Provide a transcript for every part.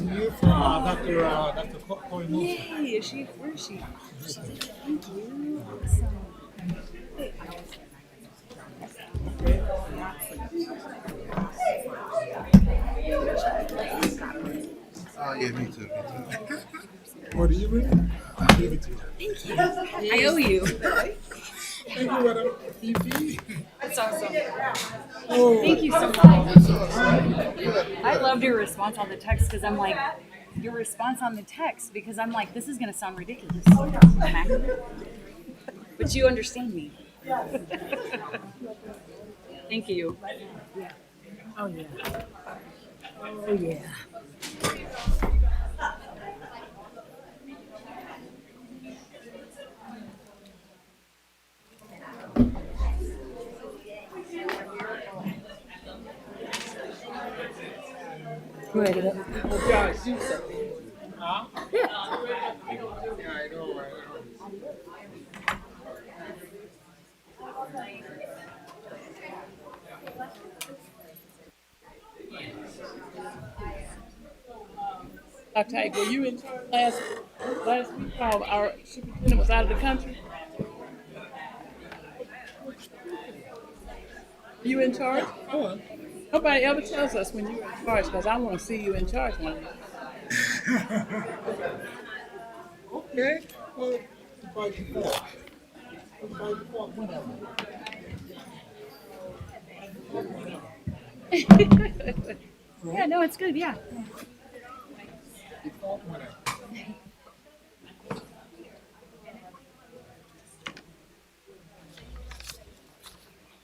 You're from Dr. Corey Moore. Yay! Where is she? Thank you. Oh yeah, me too. What do you read? I'll give it to you. I owe you. Thank you, madam. Fifi. That's awesome. Oh, Thank you so much. I loved your response on the text because I'm like, your response on the text because I'm like, this is going to sound ridiculous. But you understand me. Thank you. Oh yeah. Oh yeah. Ready to huh? Yeah. Yeah, I know. Dr. Ike, were you in charge last week while our superintendent was out of the country? You in charge? Oh, Nobody ever tells us when you're in charge because I want to see you in charge one day. okay. Well, by default. Whenever. Yeah, no, it's good. Yeah. Default whenever.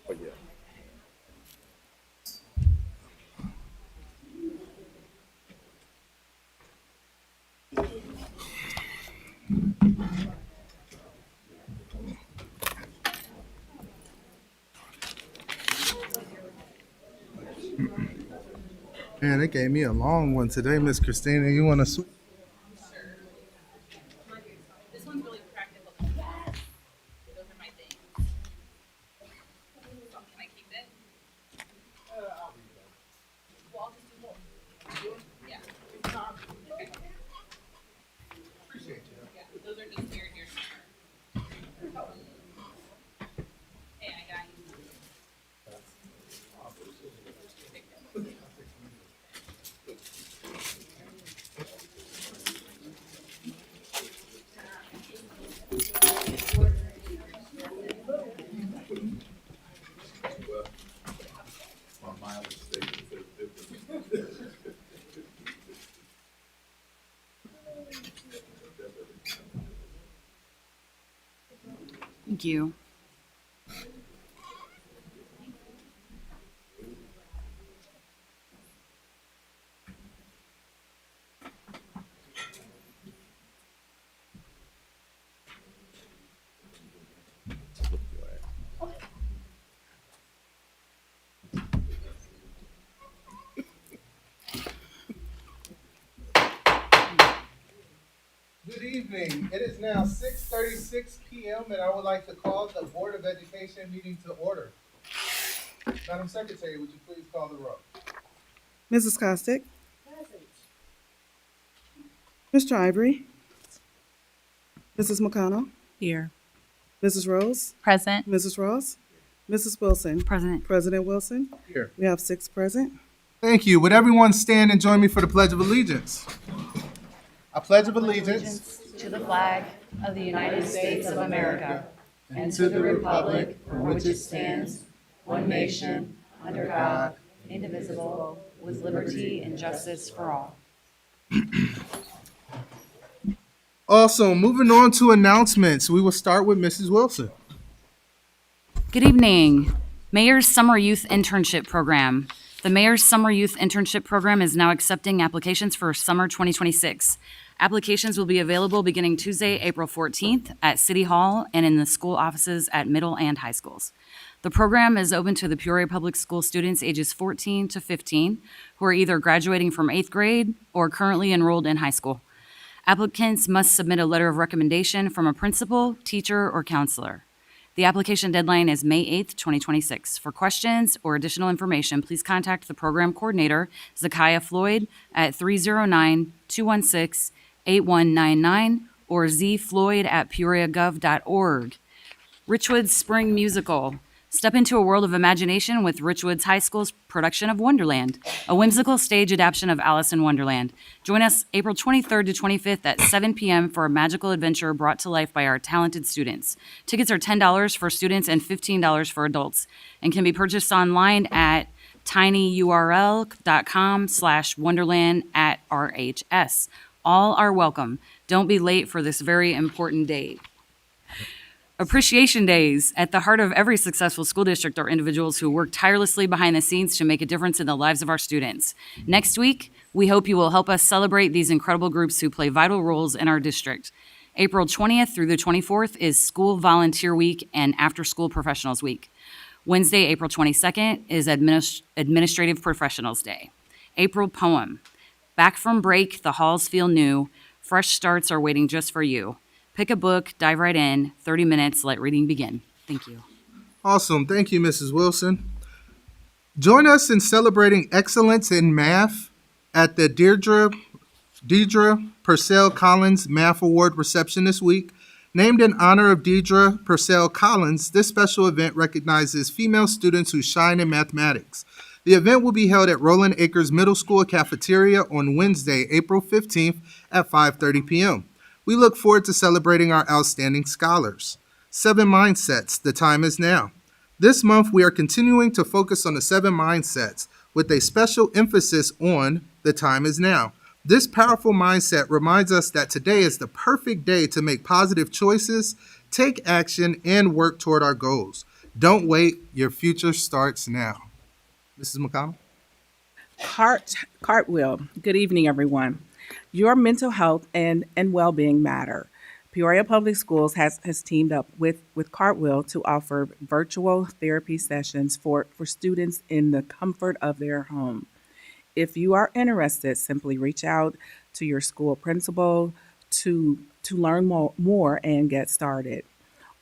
Oh yeah. Man, they gave me a long one today, Miss Christina. You want to switch? This one's really practical. Those are my things. Can I keep it? Well, I'll just do both. Yeah. Okay. Appreciate you. Yeah, those are just here. Hey, I got you. My mileage statement says different. Thank you. Good evening. It is now 6:36 p.m. and I would like to call the Board of Education meeting to order. Madam Secretary, would you please call the roll? Mrs. Costick. Mr. Ivory. Mrs. McConnell. Here. Mrs. Rose. Present. Mrs. Ross. Mrs. Wilson. President. President Wilson. Here. We have 6 present. Thank you. Would everyone stand and join me for the Pledge of Allegiance? I pledge of allegiance To the flag of the United States of America and to the republic for which it stands, one nation, under God, indivisible, with liberty and justice for all. Also, moving on to announcements, we will start with Mrs. Wilson. Good evening. Mayor's Summer Youth Internship Program. The Mayor's Summer Youth Internship Program is now accepting applications for summer 2026. Applications will be available beginning Tuesday, April 14th at City Hall and in the school offices at middle and high schools. The program is open to the Peoria Public School students ages 14 to 15 who are either graduating from 8th grade or currently enrolled in high school. Applicants must submit a letter of recommendation from a principal, teacher, or counselor. The application deadline is May 8th, 2026. For questions or additional information, please contact the program coordinator, Zakiah Floyd, at 309-216-8199 or zfloyd@peoriagov.org. Richwood's Spring Musical. Step into a world of imagination with Richwoods High School's production of Wonderland, a whimsical stage adaptation of Alice in Wonderland. Join us April 23rd to 25th at 7 p.m. for a magical adventure brought to life by our talented students. Tickets are $10 for students and $15 for adults and can be purchased online at tinyurl.com/wonderland@RHS. All are welcome. Don't be late for this very important day. Appreciation Days. At the heart of every successful school district are individuals who work tirelessly behind the scenes to make a difference in the lives of our students. Next week, we hope you will help us celebrate these incredible groups who play vital roles in our district. April 20th through the 24th is School Volunteer Week and After School Professionals Week. Wednesday, April 22nd is Administrative Professionals Day. April Poem. Back from break, the halls feel new. Fresh starts are waiting just for you. Pick a book, dive right in, 30 minutes, let reading begin. Thank you. Awesome. Thank you, Mrs. Wilson. Join us in celebrating excellence in math at the Deidre Purcell Collins Math Award reception this week. Named in honor of Deidre Purcell Collins, this special event recognizes female students who shine in mathematics. The event will be held at Roland Acres Middle School cafeteria on Wednesday, April 15th at 5:30 p.m. We look forward to celebrating our outstanding scholars. 7 mindsets, the time is now. This month, we are continuing to focus on the 7 mindsets with a special emphasis on the time is now. This powerful mindset reminds us that today is the perfect day to make positive choices, take action, and work toward our goals. Don't wait, your future starts now. Mrs. McConnell? Cartwheel. Good evening, everyone. Your mental health and well-being matter. Peoria Public Schools has teamed up with Cartwheel to offer virtual therapy sessions for students in the comfort of their home. If you are interested, simply reach out to your school principal to learn more and get started.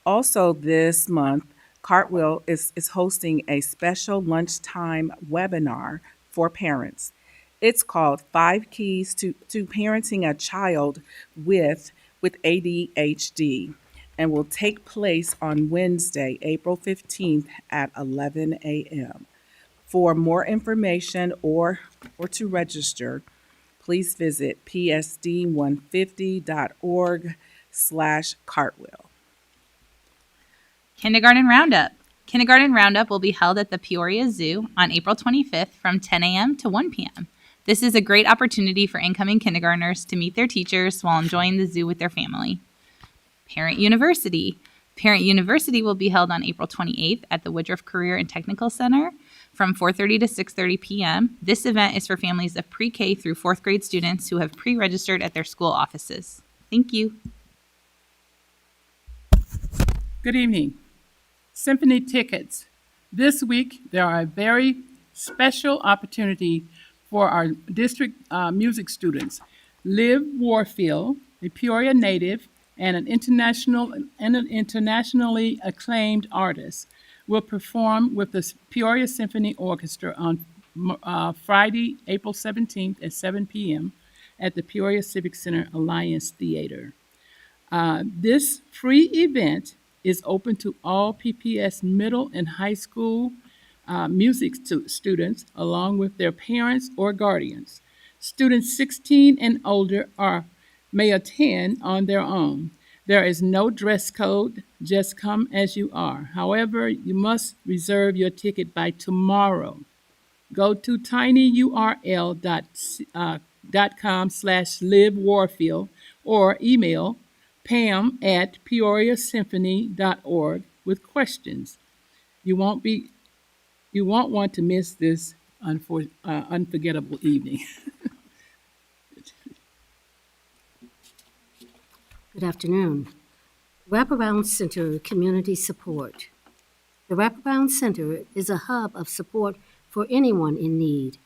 Also this month, Cartwheel is hosting a special lunchtime webinar for parents. It's called 5 Keys to Parenting a Child with ADHD and will take place on Wednesday, April 15th at 11 a.m. For more information or to register, please visit psd150.org/cartwheel. Kindergarten Roundup. Kindergarten Roundup will be held at the Peoria Zoo on April 25th from 10 a.m. to 1 p.m. This is a great opportunity for incoming kindergartners to meet their teachers while enjoying the zoo with their family. Parent University. Parent University will be held on April 28th at the Woodruff Career and Technical Center from 4:30 to 6:30 p.m. This event is for families of pre-K through 4th grade students who have pre-registered at their school offices. Thank you. Good evening. Symphony tickets. This week, there are a very special opportunity for our district music students. Liv Warfield, a Peoria native and an internationally acclaimed artist, will perform with the Peoria Symphony Orchestra on Friday, April 17th at 7 p.m. at the Peoria Civic Center Alliance Theater. This free event is open to all PPS middle and high school music students along with their parents or guardians. Students 16 and older may attend on their own. There is no dress code, just come as you are. However, you must reserve your ticket by tomorrow. Go to tinyurl.com/livewarfield or email pam@peoriasymphony.org with questions. You won't want to miss this unforgettable evening. Good afternoon. Wraparound Center Community Support. The Wraparound Center is a hub of support for anyone in need.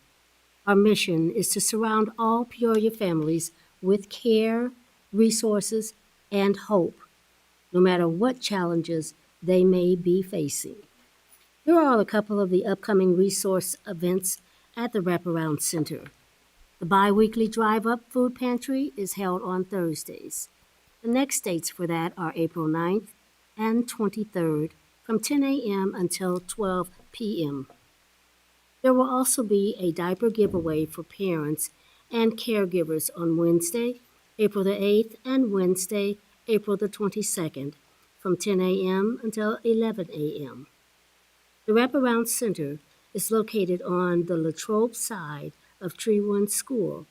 Our mission is to surround all Peoria families with care, resources, and hope, no matter what challenges they may be facing. Here are a couple of the upcoming resource events at the Wraparound Center. The bi-weekly drive-up food pantry is held on Thursdays. The next dates for that are April 9th and 23rd from 10 a.m. until 12 p.m. There will also be a diaper giveaway for parents and caregivers on Wednesday, April the 8th, and Wednesday, April the 22nd, from 10 a.m. until 11 a.m. The Wraparound Center is located on the Latrobe side of Treewood School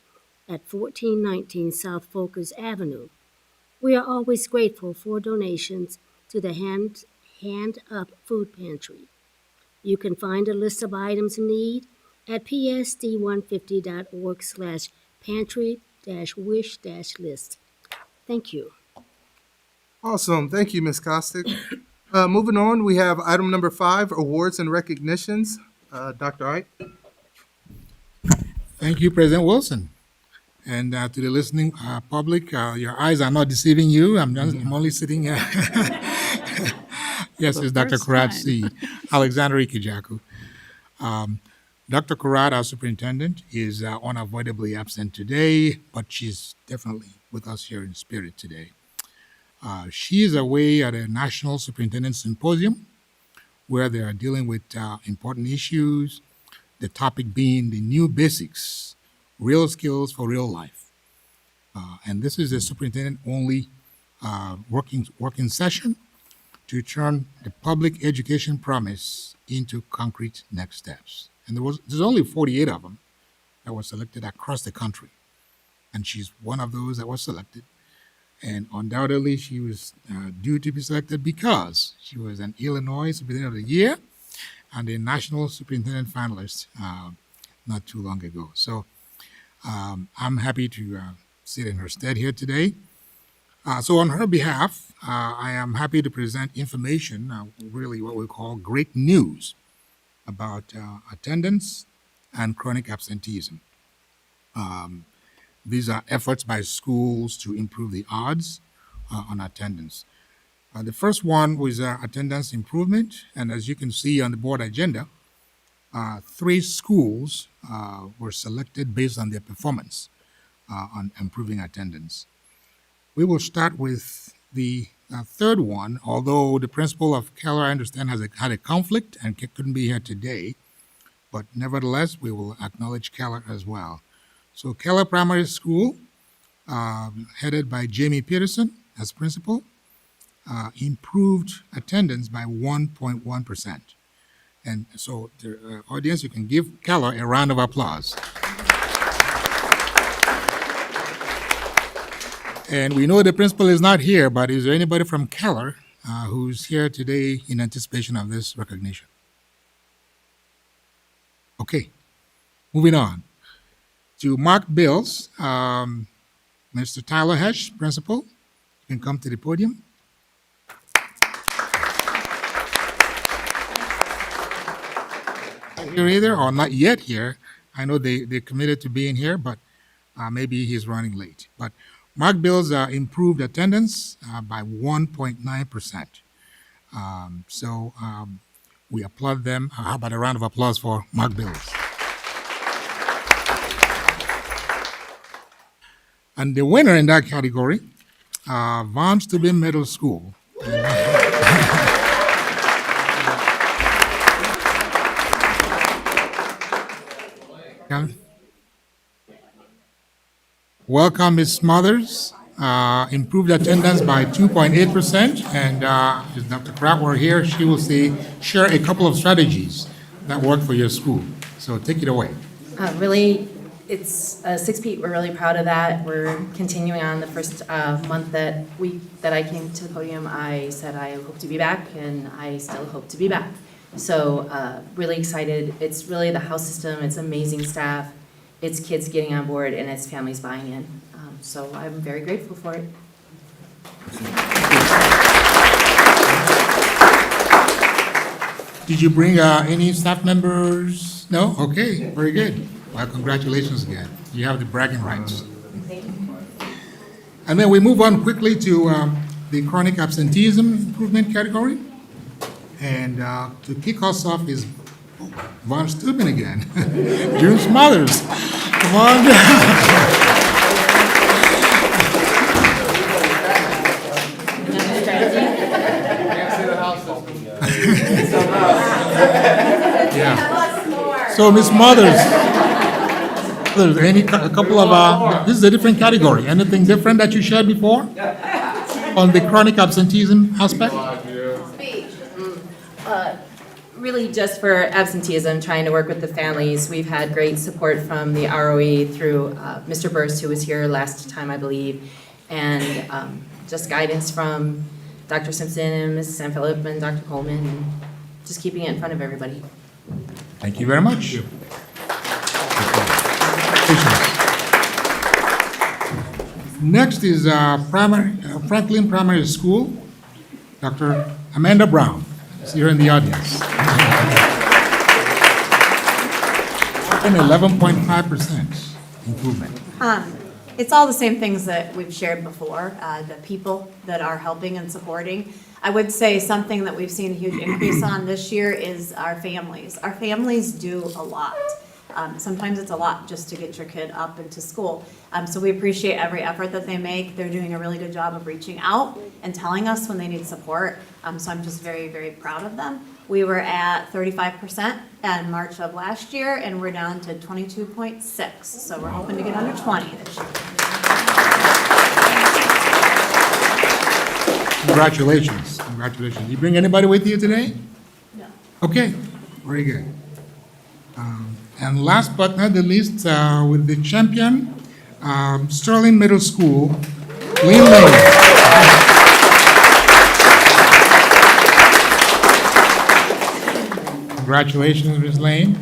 at 1419 South Folkers Avenue. We are always grateful for donations to the Hand Up Food Pantry. You can find a list of items in need at psd150.org/pantry-wish-list. Thank you. Awesome. Thank you, Ms. Costick. Moving on, we have item number 5, awards and recognitions. Dr. Ike. Thank you, President Wilson. And to the listening public, your eyes are not deceiving you. I'm only sitting here. Yes, it's Dr. first Karat time. C. Alexander Ikijaku. Dr. Karat, our superintendent, is unavoidably absent today, but she's definitely with us here in spirit today. She is away at a National Superintendent Symposium where they are dealing with important issues, the topic being the new basics, real skills for real life. And this is a superintendent-only working session to turn the public education promise into concrete next steps. And there's only 48 of them that were selected across the country. And she's one of those that was selected. And undoubtedly, she was due to be selected because she was an Illinois Superintendent of the Year and a National Superintendent finalist not too long ago. So I'm happy to sit in her stead here today. So on her behalf, I am happy to present information, really what we call great news about attendance and chronic absenteeism. These are efforts by schools to improve the odds on attendance. The first one was attendance improvement, and as you can see on the board agenda, 3 schools were selected based on their performance on improving attendance. We will start with the third one, although the principal of Keller, I understand, had a conflict and couldn't be here today, but nevertheless, we will acknowledge Keller as well. So Keller Primary School, headed by Jamie Peterson as principal, improved attendance by 1.1%. And so the audience, you can give Keller a round of applause. And we know the principal is not here, but is there anybody from Keller who's here today in anticipation of this recognition? Okay, moving on. To Mark Bills, Mr. Tyler Hesh, principal, you can come to the podium. Not here either, or not yet here. I know they're committed to being here, but maybe he's running late. But Mark Bills improved attendance by 1.9%. So we applaud them. How about a round of applause for Mark Bills? And the winner in that category, Von Steuben Middle School. Welcome, Ms. Smothers. Improved attendance by 2.8%. And if Dr. Pratt were here, she will share a couple of strategies that work for your school. So take it away. Really, it's 6P. We're really proud of that. We're continuing on. The first month that I came to the podium, I said I hope to be back, and I still hope to be back. So really excited. It's really the house system. It's amazing staff. It's kids getting on board, and it's families buying in. So I'm very grateful for it. Did you bring any staff members? No? Okay, very good. Well, congratulations again. You have the bragging rights. And then we move on quickly to the chronic absenteeism improvement category. And to kick us off is Von Steuben again. June Smothers. Come on down. Yeah. So, Ms. Smothers, a couple of, this is a different category. Anything different that you shared before on the chronic absenteeism aspect? Really just for absenteeism, trying to work with the families. We've had great support from the ROE through Mr. Burst, who was here last time, I believe, and just guidance from Dr. Simpson and Mrs. San Philip and Dr. Coleman, and just keeping it in front of everybody. Thank you very much. Next is Franklin Primary School. Dr. Amanda Brown is here in the audience. An 11.5% improvement. It's all the same things that we've shared before, the people that are helping and supporting. I would say something that we've seen a huge increase on this year is our families. Our families do a lot. Sometimes it's a lot just to get your kid up into school. So we appreciate every effort that they make. They're doing a really good job of reaching out and telling us when they need support. So I'm just very, very proud of them. We were at 35% in March of last year, and we're down to 22.6. So we're hoping to get under 20 this year. Congratulations. Congratulations. You bring anybody with you today? No. Okay, very good. And last but not the least, with the champion, Sterling Middle School, Lean Lane. Congratulations, Ms. Lane.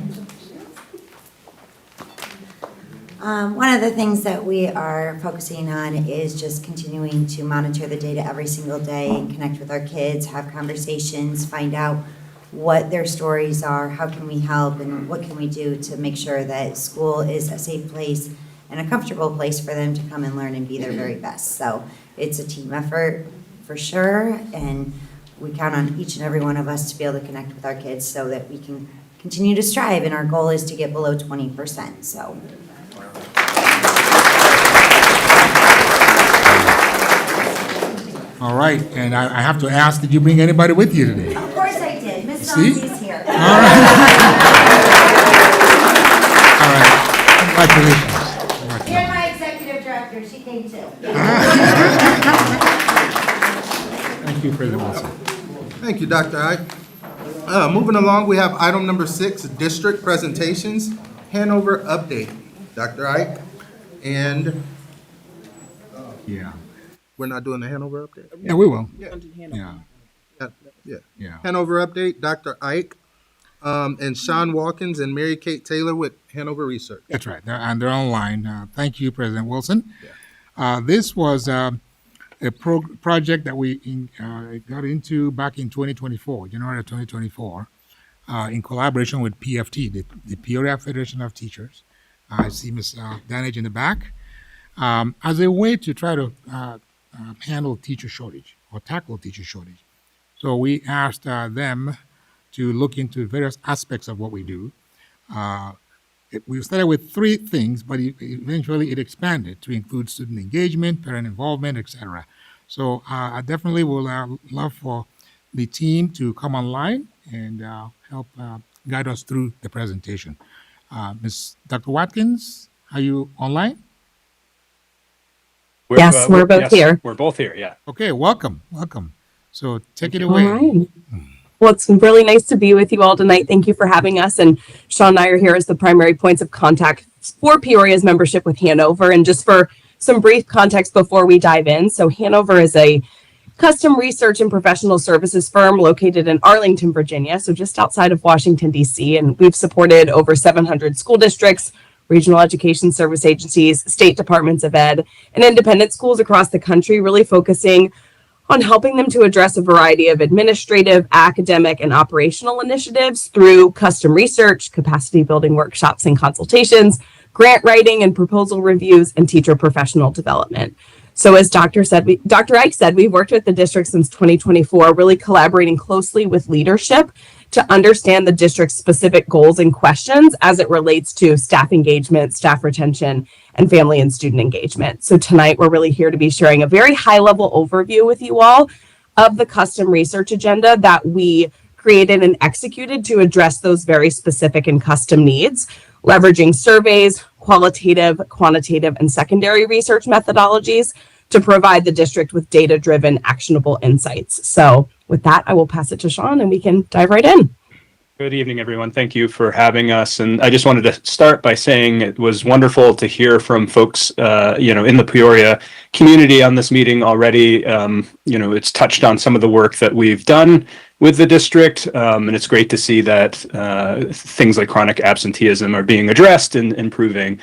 One of the things that we are focusing on is just continuing to monitor the data every single day and connect with our kids, have conversations, find out what their stories are, how can we help, and what can we do to make sure that school is a safe place and a comfortable place for them to come and learn and be their very best. So it's a team effort for sure, and we count on each and every one of us to be able to connect with our kids so that we can continue to strive, and our goal is to get below 20%. So. All right, and I have to ask, did you bring anybody with you today? Of course I did. Miss See? Fonzie's here. All right. All right. Congratulations. You're my executive director. She came too. Thank you, President Wilson. Thank you, Dr. Ike. Moving along, we have item number 6, district presentations, Hanover update. Dr. Ike, and Yeah. we're not doing the Hanover update? Yeah, we will. Yeah. Yeah. Yeah. Yeah. Hanover update, Dr. Ike, and Sean Walkins and Mary Kate Taylor with Hanover Research. That's right. They're online. Thank you, President Wilson. This was a project that we got into back in 2024, January of 2024, in collaboration with PFT, the Peoria Federation of Teachers. I see Ms. Danage in the back, as a way to try to handle teacher shortage or tackle teacher shortage. So we asked them to look into various aspects of what we do. We started with 3 things, but eventually it expanded to include student engagement, parent involvement, etc. So I definitely will love for the team to come online and help guide us through the presentation. Dr. Watkins, are you online? Yes, we're both here. We're both here, yeah. Okay, welcome. So take it away. All right. Well, it's really nice to be with you all tonight. Thank you for having us. And Sean and I are here as the primary points of contact for Peoria's membership with Hanover. And just for some brief context before we dive in. So Hanover is a custom research and professional services firm located in Arlington, Virginia, so just outside of Washington, D.C. And we've supported over 700 school districts, regional education service agencies, state departments of ed, and independent schools across the country, really focusing on helping them to address a variety of administrative, academic, and operational initiatives through custom research, capacity building workshops and consultations, grant writing and proposal reviews, and teacher professional development. So as Dr. Ike said, we've worked with the district since 2024, really collaborating closely with leadership to understand the district's specific goals and questions as it relates to staff engagement, staff retention, and family and student engagement. So tonight, we're really here to be sharing a very high-level overview with you all of the custom research agenda that we created and executed to address those very specific and custom needs, leveraging surveys, qualitative, quantitative, and secondary research methodologies to provide the district with data-driven, actionable insights. So with that, I will pass it to Sean and we can dive right in. Good evening, everyone. Thank you for having us. And I just wanted to start by saying it was wonderful to hear from folks, in the Peoria community on this meeting already. It's touched on some of the work that we've done with the district, and it's great to see that things like chronic absenteeism are being addressed and improving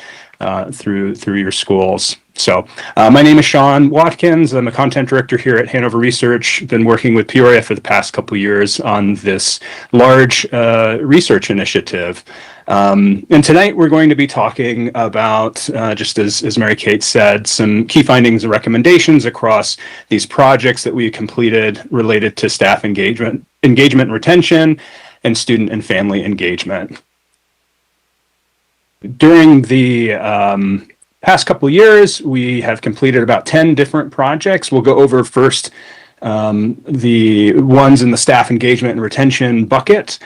through your schools. So my name is Sean Watkins. I'm a content director here at Hanover Research. Been working with Peoria for the past couple of years on this large research initiative. And tonight we're going to be talking about, just as Mary Kate said, some key findings and recommendations across these projects that we completed related to staff engagement and retention, and student and family engagement. During the past couple of years, we have completed about 10 different projects. We'll go over first the ones in the staff engagement and retention bucket.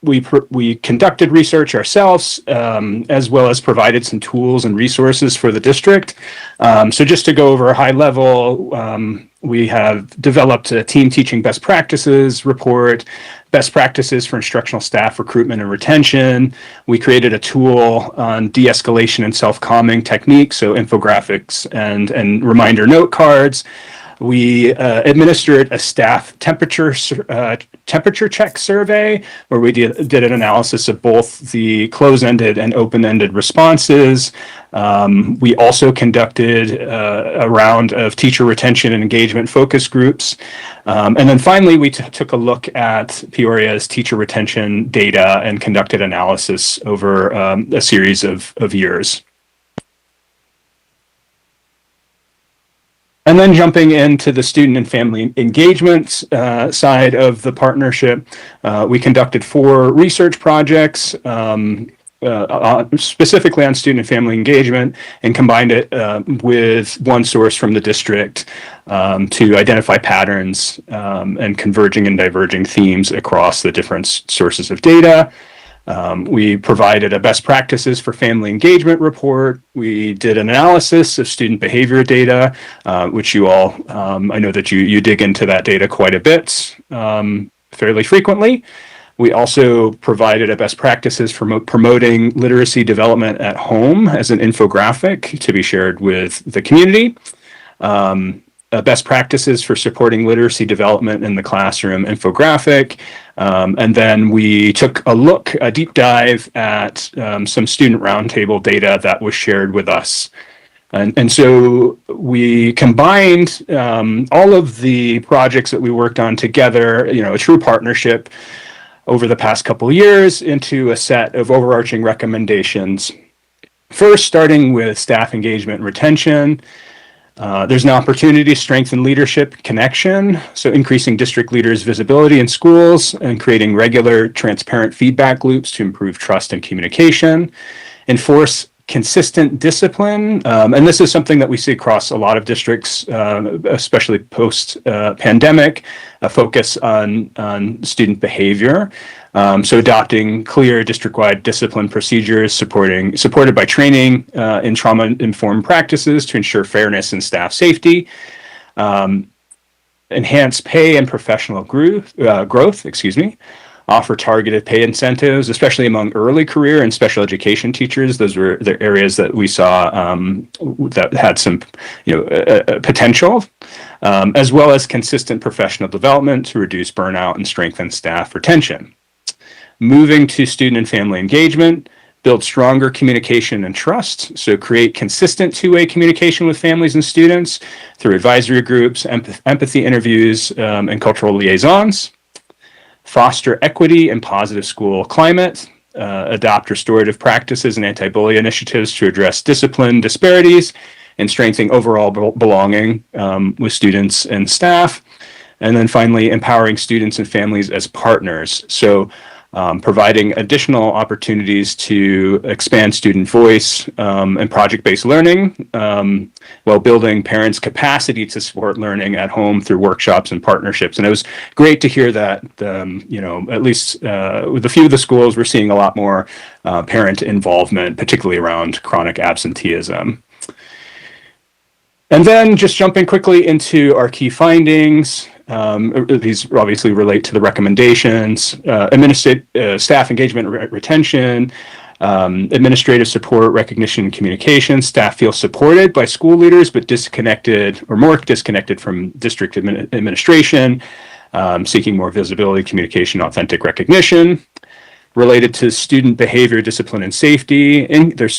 We conducted research ourselves, as well as provided some tools and resources for the district. So just to go over a high level, we have developed a team teaching best practices report, best practices for instructional staff recruitment and retention. We created a tool on de-escalation and self-calming techniques, so infographics and reminder note cards. We administered a staff temperature check survey where we did an analysis of both the close-ended and open-ended responses. We also conducted a round of teacher retention and engagement focus groups. And then finally, we took a look at Peoria's teacher retention data and conducted analysis over a series of years. And then jumping into the student and family engagement side of the partnership, we conducted 4 research projects specifically on student and family engagement, and combined it with one source from the district to identify patterns and converging and diverging themes across the different sources of data. We provided a best practices for family engagement report. We did an analysis of student behavior data, which you all, I know that you dig into that data quite a bit, fairly frequently. We also provided a best practices for promoting literacy development at home as an infographic to be shared with the community. Best practices for supporting literacy development in the classroom infographic. And then we took a deep dive at some student roundtable data that was shared with us. And so we combined all of the projects that we worked on together, a true partnership over the past couple of years, into a set of overarching recommendations. First, starting with staff engagement and retention. There's an opportunity to strengthen leadership connection, so increasing district leaders' visibility in schools and creating regular, transparent feedback loops to improve trust and communication. Enforce consistent discipline, and this is something that we see across a lot of districts, especially post-pandemic, a focus on student behavior. So adopting clear district-wide discipline procedures, supported by training in trauma-informed practices to ensure fairness and staff safety. Enhance pay and professional growth, offer targeted pay incentives, especially among early career and special education teachers. Those were the areas that we saw that had some, potential, as well as consistent professional development to reduce burnout and strengthen staff retention. Moving to student and family engagement, build stronger communication and trust. So create consistent two-way communication with families and students through advisory groups, empathy interviews, and cultural liaisons. Foster equity and positive school climate. Adopt restorative practices and anti-bully initiatives to address discipline disparities and strengthening overall belonging with students and staff. And then finally, empowering students and families as partners. So providing additional opportunities to expand student voice and project-based learning while building parents' capacity to support learning at home through workshops and partnerships. And it was great to hear that, at least with a few of the schools, we're seeing a lot more parent involvement, particularly around chronic absenteeism. And then just jumping quickly into our key findings. These obviously relate to the recommendations, staff engagement retention, administrative support, recognition, and communication. Staff feel supported by school leaders, but disconnected or more disconnected from district administration, seeking more visibility, communication, authentic recognition. Related to student behavior, discipline, and safety,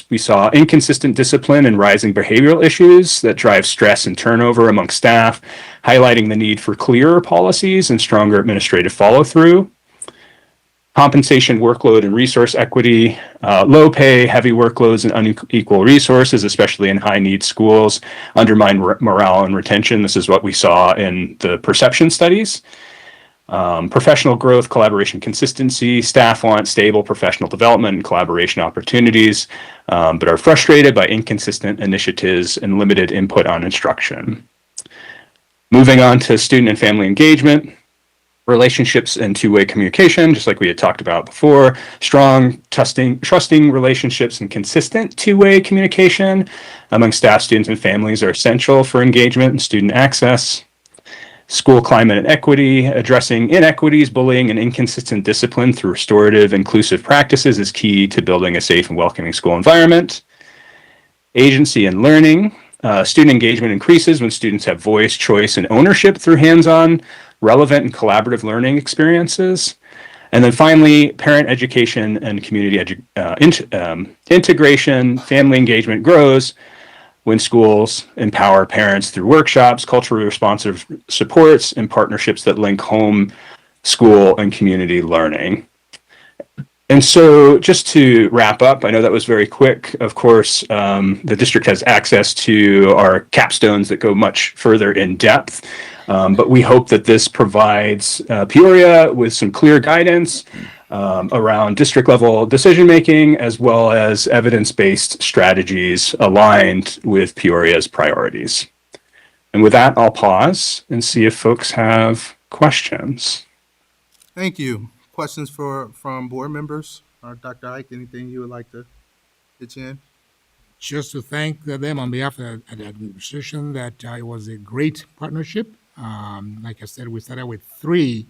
we saw inconsistent discipline and rising behavioral issues that drive stress and turnover among staff, highlighting the need for clearer policies and stronger administrative follow-through. Compensation, workload, and resource equity, low pay, heavy workloads, and unequal resources, especially in high-need schools, undermine morale and retention. This is what we saw in the perception studies. Professional growth, collaboration, consistency. Staff want stable professional development and collaboration opportunities, but are frustrated by inconsistent initiatives and limited input on instruction. Moving on to student and family engagement, relationships and two-way communication, just like we had talked about before. Strong, trusting relationships and consistent two-way communication among staff, students, and families are essential for engagement and student access. School climate and equity, addressing inequities, bullying, and inconsistent discipline through restorative, inclusive practices is key to building a safe and welcoming school environment. Agency and learning, student engagement increases when students have voice, choice, and ownership through hands-on, relevant, and collaborative learning experiences. And then finally, parent education and community integration, family engagement grows when schools empower parents through workshops, culturally responsive supports, and partnerships that link home, school, and community learning. And so just to wrap up, I know that was very quick. Of course, the district has access to our capstones that go much further in depth, but we hope that this provides Peoria with some clear guidance around district level decision making, as well as evidence-based strategies aligned with Peoria's priorities. And with that, I'll pause and see if folks have questions. Thank you. Questions from board members? Dr. Ike, anything you would like to pitch in? Just to thank them on behalf of the administration that it was a great partnership. Like I said, we started with 3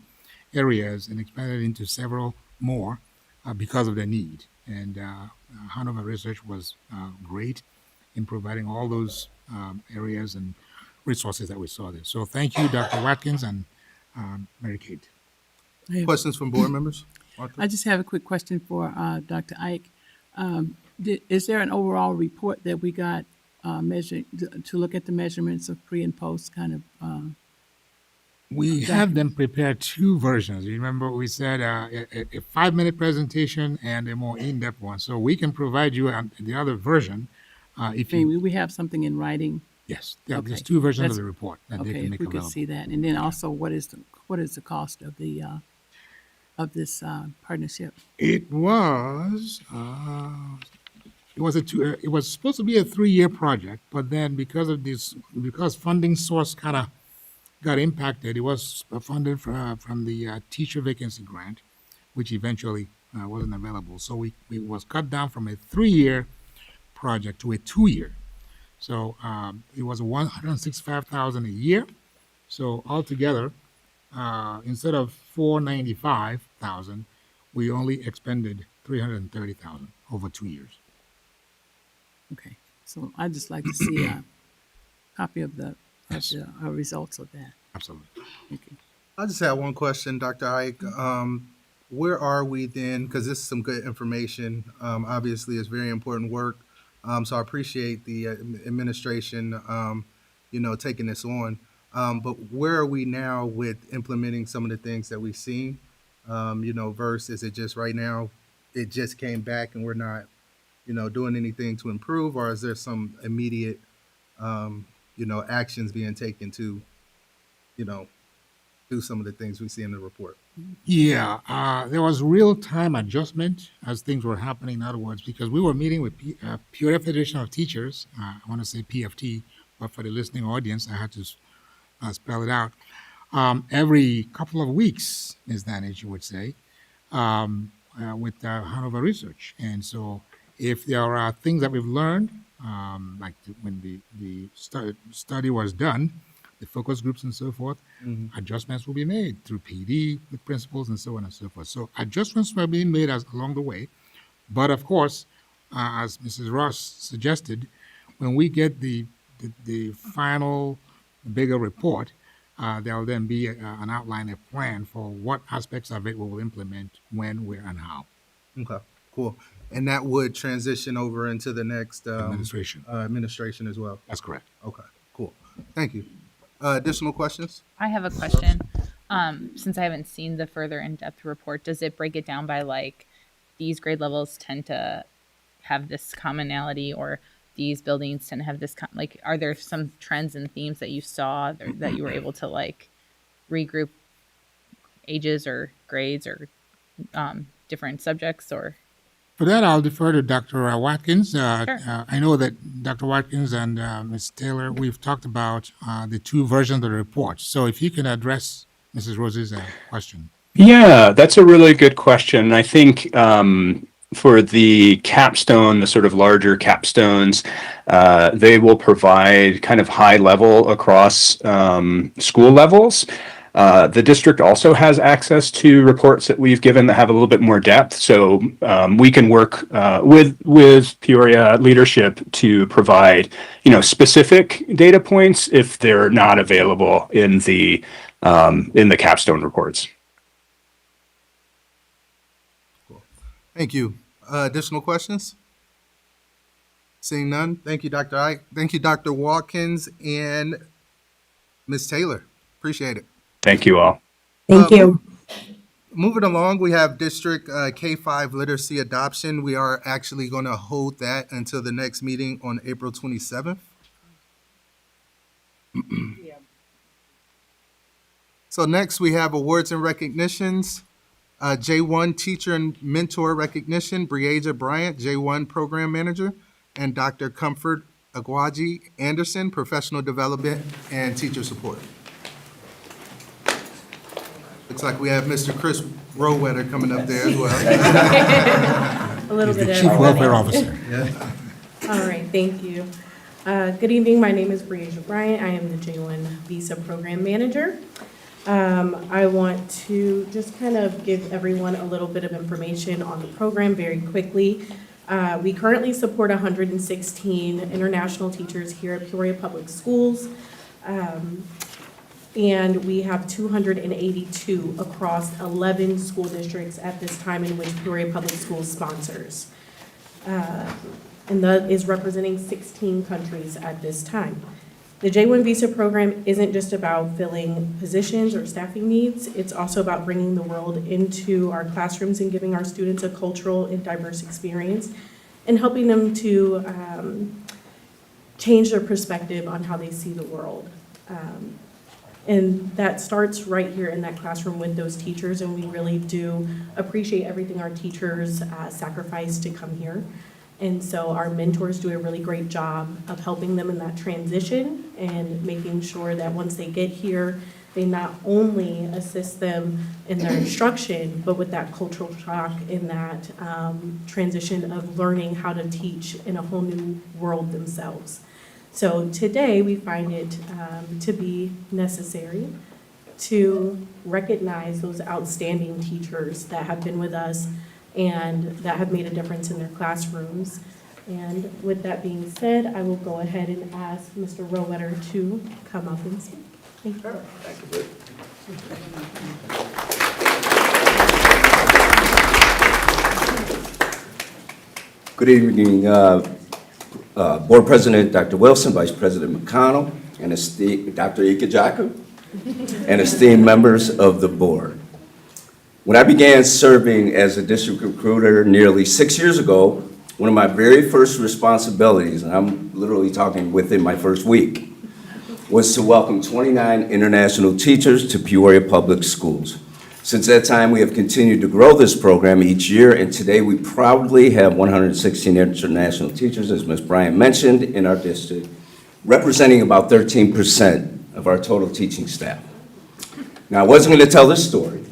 areas and expanded into several more because of the need. And Hanover Research was great in providing all those areas and resources that we saw there. So thank you, Dr. Watkins and Mary Kate. Questions from board members? Arthur? I just have a quick question for Dr. Ike. Is there an overall report that we got measured to look at the measurements of pre and post kind of? We have them prepared 2 versions. You remember we said a 5-minute presentation and a more in-depth one. So we can provide you the other version if you. We have something in writing. Yes, yeah, Okay. there's 2 versions That's- of the report that they Okay, can if make we could available. see that, and then also what is the cost of the this partnership? It was it was supposed to be a 3-year project, but then because funding source kind of got impacted, it was funded from the teacher vacancy grant, which eventually wasn't available. So it was cut down from a 3-year project to a 2-year. So it was $165,000 a year. So altogether, instead of 495,000, we only expended 330,000 over 2 years. Okay, so I'd just like to see a copy of the results of that. Absolutely. Thank you. I just have one question, Dr. Ike. Where are we then? Because this is some good information. Obviously, it's very important work. So I appreciate the administration, taking this on. But where are we now with implementing some of the things that we've seen? Versus it just right now, it just came back and we're not, doing anything to improve, or is there some immediate, actions being taken to, you know, do some of the things we see in the report? Yeah, there was real-time adjustment as things were happening. In other words, because we were meeting with Peoria Federation of Teachers, I want to say PFT, but for the listening audience, I had to spell it out. Every couple of weeks, Ms. Danich, you would say, with Hanover Research. And so if there are things that we've learned, like when the study was done, the focus groups and so forth, adjustments will be made through PD with principals and so on and so forth. So adjustments were being made along the way. But of course, as Mrs. Ross suggested, when we get the final bigger report, there'll then be an outline, a plan for what aspects of it we will implement, when, where, and how. Okay, cool. And that would transition over into the next Administration as well. That's correct. Okay, cool. Thank you. Additional questions? I have a question. Since I haven't seen the further in-depth report, does it break it down by like these grade levels tend to have this commonality, or these buildings tend to have this like, are there some trends and themes that you saw that you were able to like regroup ages or grades or different subjects? Or for that, I'll defer to Dr. Watkins. Sure. I know that Dr. Watkins and Ms. Taylor, we've talked about the two versions of the report. So if you can address Mrs. Rose's question. Yeah, that's a really good question. I think for the capstone, the sort of larger capstones, they will provide kind of high level across school levels. The district also has access to reports that we've given that have a little bit more depth. So we can work with Peoria leadership to provide, specific data points if they're not available in the capstone reports. Cool. Thank you. Additional questions? Seeing none, thank you, Dr. Ike. Thank you, Dr. Watkins and Ms. Taylor. Appreciate it. Thank you all. Thank you. Moving along, we have District K-5 literacy adoption. We are actually going to hold that until the next meeting on April 27th. So next we have awards and recognitions. J1 Teacher and Mentor Recognition, Breasia Bryant, J1 Program Manager, and Dr. Comfort Agwaji Anderson, Professional Development and Teacher Support. Looks like we have Mr. Chris Rowetter coming up there as well. A little He's bit the of Chief everything. Welfare Officer. Yeah. All right, thank you. Good evening, my name is Breasia Bryant. I am the J1 Visa Program Manager. I want to just kind of give everyone a little bit of information on the program very quickly. We currently support 116 international teachers here at Peoria Public Schools. And we have 282 across 11 school districts at this time in which Peoria Public Schools sponsors. And that is representing 16 countries at this time. The J1 Visa program isn't just about filling positions or staffing needs, it's also about bringing the world into our classrooms and giving our students a cultural and diverse experience and helping them to change their perspective on how they see the world. And that starts right here in that classroom with those teachers, and we really do appreciate everything our teachers sacrifice to come here. And so our mentors do a really great job of helping them in that transition and making sure that once they get here, they not only assist them in their instruction, but with that cultural shock in that transition of learning how to teach in a whole new world themselves. So today we find it to be necessary to recognize those outstanding teachers that have been with us and that have made a difference in their classrooms. And with that being said, I will go ahead and ask Mr. Rowetter to come up and speak. Thank you. Good evening, Board President Dr. Wilson, Vice President McConnell, and Dr. Ikejaku, and esteemed members of the board. When I began serving as a district recruiter nearly 6 years ago, one of my very first responsibilities, and I'm literally talking within my first week, was to welcome 29 international teachers to Peoria Public Schools. Since that time, we have continued to grow this program each year, and today we proudly have 116 international teachers, as Ms. Bryant mentioned, in our district, representing about 13% of our total teaching staff. Now, I wasn't going to tell this story,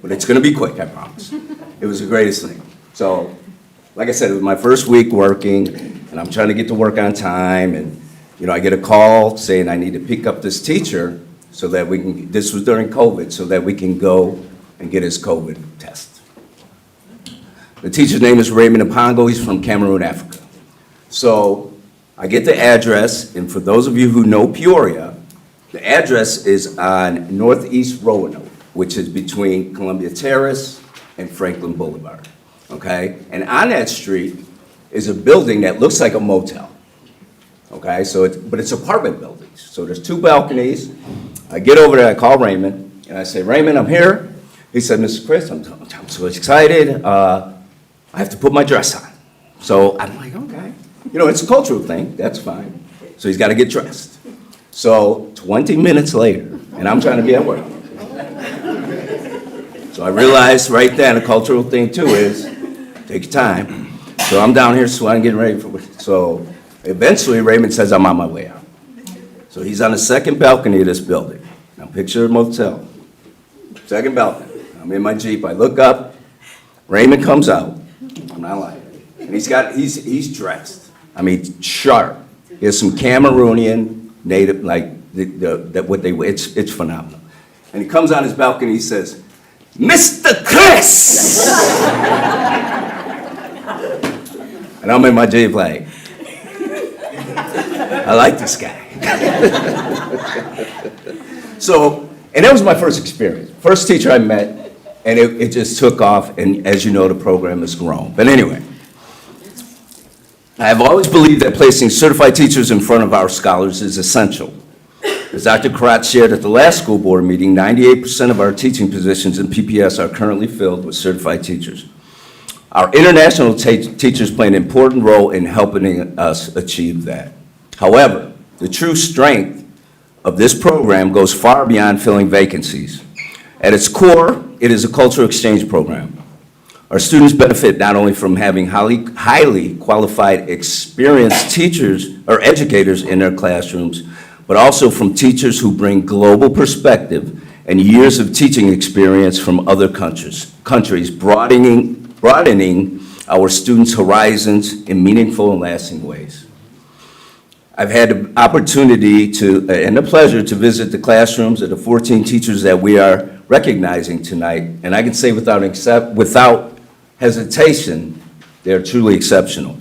but it's going to be quick, I promise. It was the greatest thing. So, like I said, it was my first week working, and I'm trying to get to work on time, and I get a call saying I need to pick up this teacher so that we can, this was during COVID, so that we can go and get his COVID test. The teacher's name is Raymond Apongo. He's from Cameroon, Africa. So I get the address, and for those of you who know Peoria, the address is on Northeast Roanoke, which is between Columbia Terrace and Franklin Boulevard, okay? And on that street is a building that looks like a motel, okay? But it's apartment buildings. So there's 2 balconies. I get over there, I call Raymond, and I say, Raymond, I'm here. He said, Mr. Chris, I'm so excited. I have to put my dress on. So I'm like, okay. It's a cultural thing, that's fine. So he's got to get dressed. So 20 minutes later, and I'm trying to be at work. So I realized right then, a cultural thing too is, take your time. So I'm down here sweating, getting ready for it. So eventually Raymond says, I'm on my way out. So he's on the second balcony of this building. Now picture a motel. Second balcony. I'm in my Jeep. I look up. Raymond comes out. I'm not lying. And he's dressed. I mean, sharp. He has some Cameroonian native, like what they wear. It's phenomenal. And he comes on his balcony. He says, Mr. Chris! And I'm in my Jeep like, I like this guy. So, and that was my first experience. First teacher I met, and it just took off, and as you know, the program has grown. But anyway, I have always believed that placing certified teachers in front of our scholars is essential. As Dr. Karat shared at the last school board meeting, 98% of our teaching positions in PPS are currently filled with certified teachers. Our international teachers play an important role in helping us achieve that. However, the true strength of this program goes far beyond filling vacancies. At its core, it is a cultural exchange program. Our students benefit not only from having highly qualified, experienced teachers or educators in their classrooms, but also from teachers who bring global perspective and years of teaching experience from other countries, broadening our students' horizons in meaningful and lasting ways. I've had the opportunity and the pleasure to visit the classrooms of the 14 teachers that we are recognizing tonight, and I can say without hesitation, they're truly exceptional.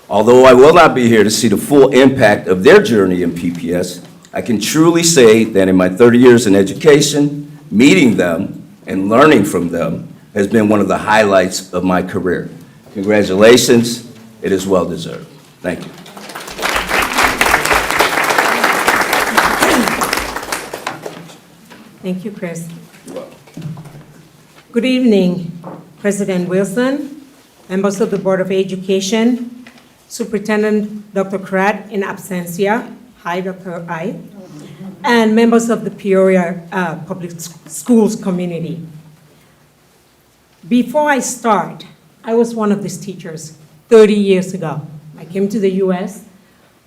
Although I will not be here to see the full impact of their journey in PPS, I can truly say that in my 30 years in education, meeting them and learning from them has been one of the highlights of my career. Congratulations, it is well deserved. Thank you. Thank you, Chris. Good evening, President Wilson, members of the Board of Education, Superintendent Dr. Karat in absentia, hi Dr. I, and members of the Peoria Public Schools community. Before I start, I was one of these teachers 30 years ago. I came to the US,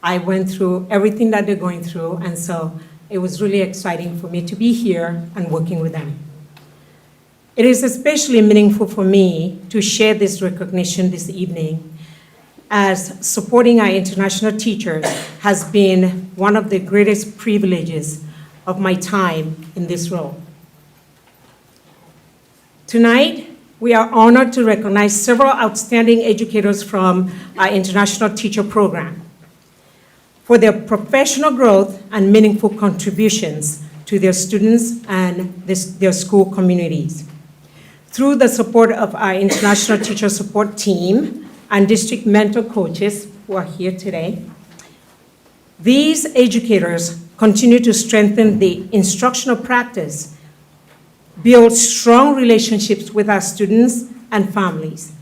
I went through everything that they're going through, and so it was really exciting for me to be here and working with them. It is especially meaningful for me to share this recognition this evening, as supporting our international teachers has been one of the greatest privileges of my time in this role. Tonight, we are honored to recognize several outstanding educators from our International Teacher Program for their professional growth and meaningful contributions to their students and their school communities. Through the support of our International Teacher Support Team and district mentor coaches who are here today, these educators continue to strengthen the instructional practice, build strong relationships with our students and families,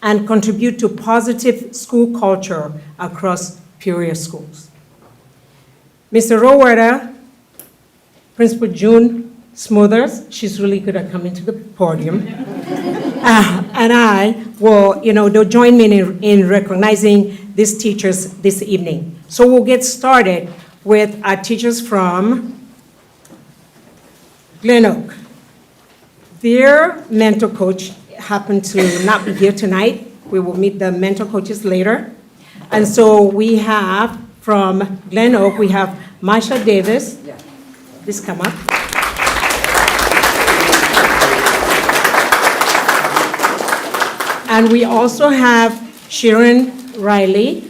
and contribute to positive school culture across Peoria schools. Mr. Rowerda, Principal June Smothers, she's really good at coming to the podium, and I will, they'll join me in recognizing these teachers this evening. So we'll get started with our teachers from Glen Oak. Their mentor coach happened to not be here tonight. We will meet the mentor coaches later. And so we have from Glen Oak, we have Marsha Davis. Please come up. And we also have Sharon Riley.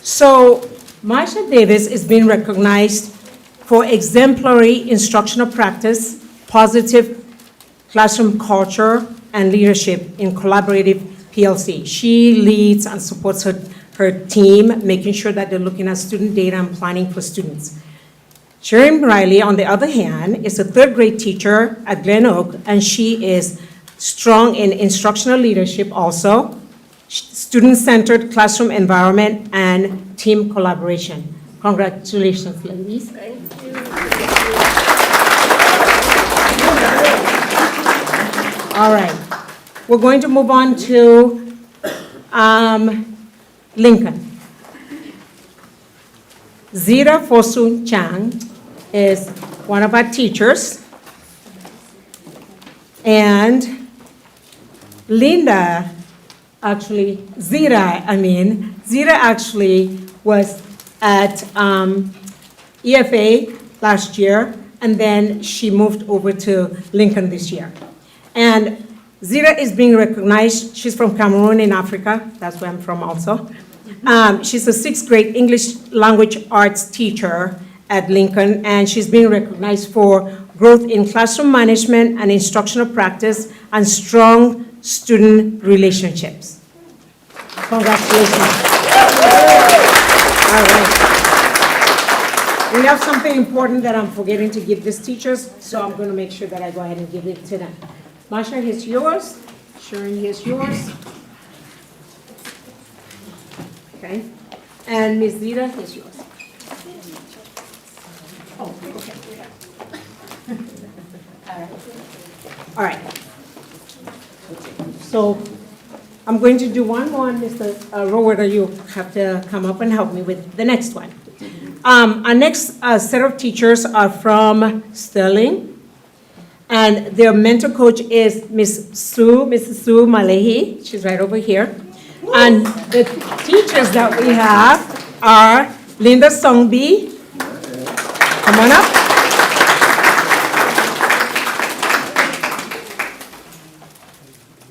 So Marsha Davis is being recognized for exemplary instructional practice, positive classroom culture, and leadership in collaborative PLC. She leads and supports her team, making sure that they're looking at student data and planning for students. Sharon Riley, on the other hand, is a third grade teacher at Glen Oak, and she is strong in instructional leadership also, student-centered classroom environment, and team collaboration. Congratulations, ladies. Thank you. All right. We're going to move on to Lincoln. Zira Fosun Chang is one of our teachers. And Linda, Zira actually was at EFA last year, and then she moved over to Lincoln this year. And Zira is being recognized. She's from Cameroon in Africa. That's where I'm from also. She's a sixth grade English language arts teacher at Lincoln, and she's being recognized for growth in classroom management and instructional practice and strong student relationships. Congratulations. All right. We have something important that I'm forgetting to give these teachers, so I'm going to make sure that I go ahead and give it to them. Marsha, here's yours. Sharon, here's yours. Okay. And Ms. Zita, here's yours. Oh, okay. All right. So I'm going to do one more, and Mr. Rowerda, you have to come up and help me with the next one. Our next set of teachers are from Sterling. And their mentor coach is Mrs. Sue Malehi. She's right over here. And the teachers that we have are Linda Songbi. Come on up.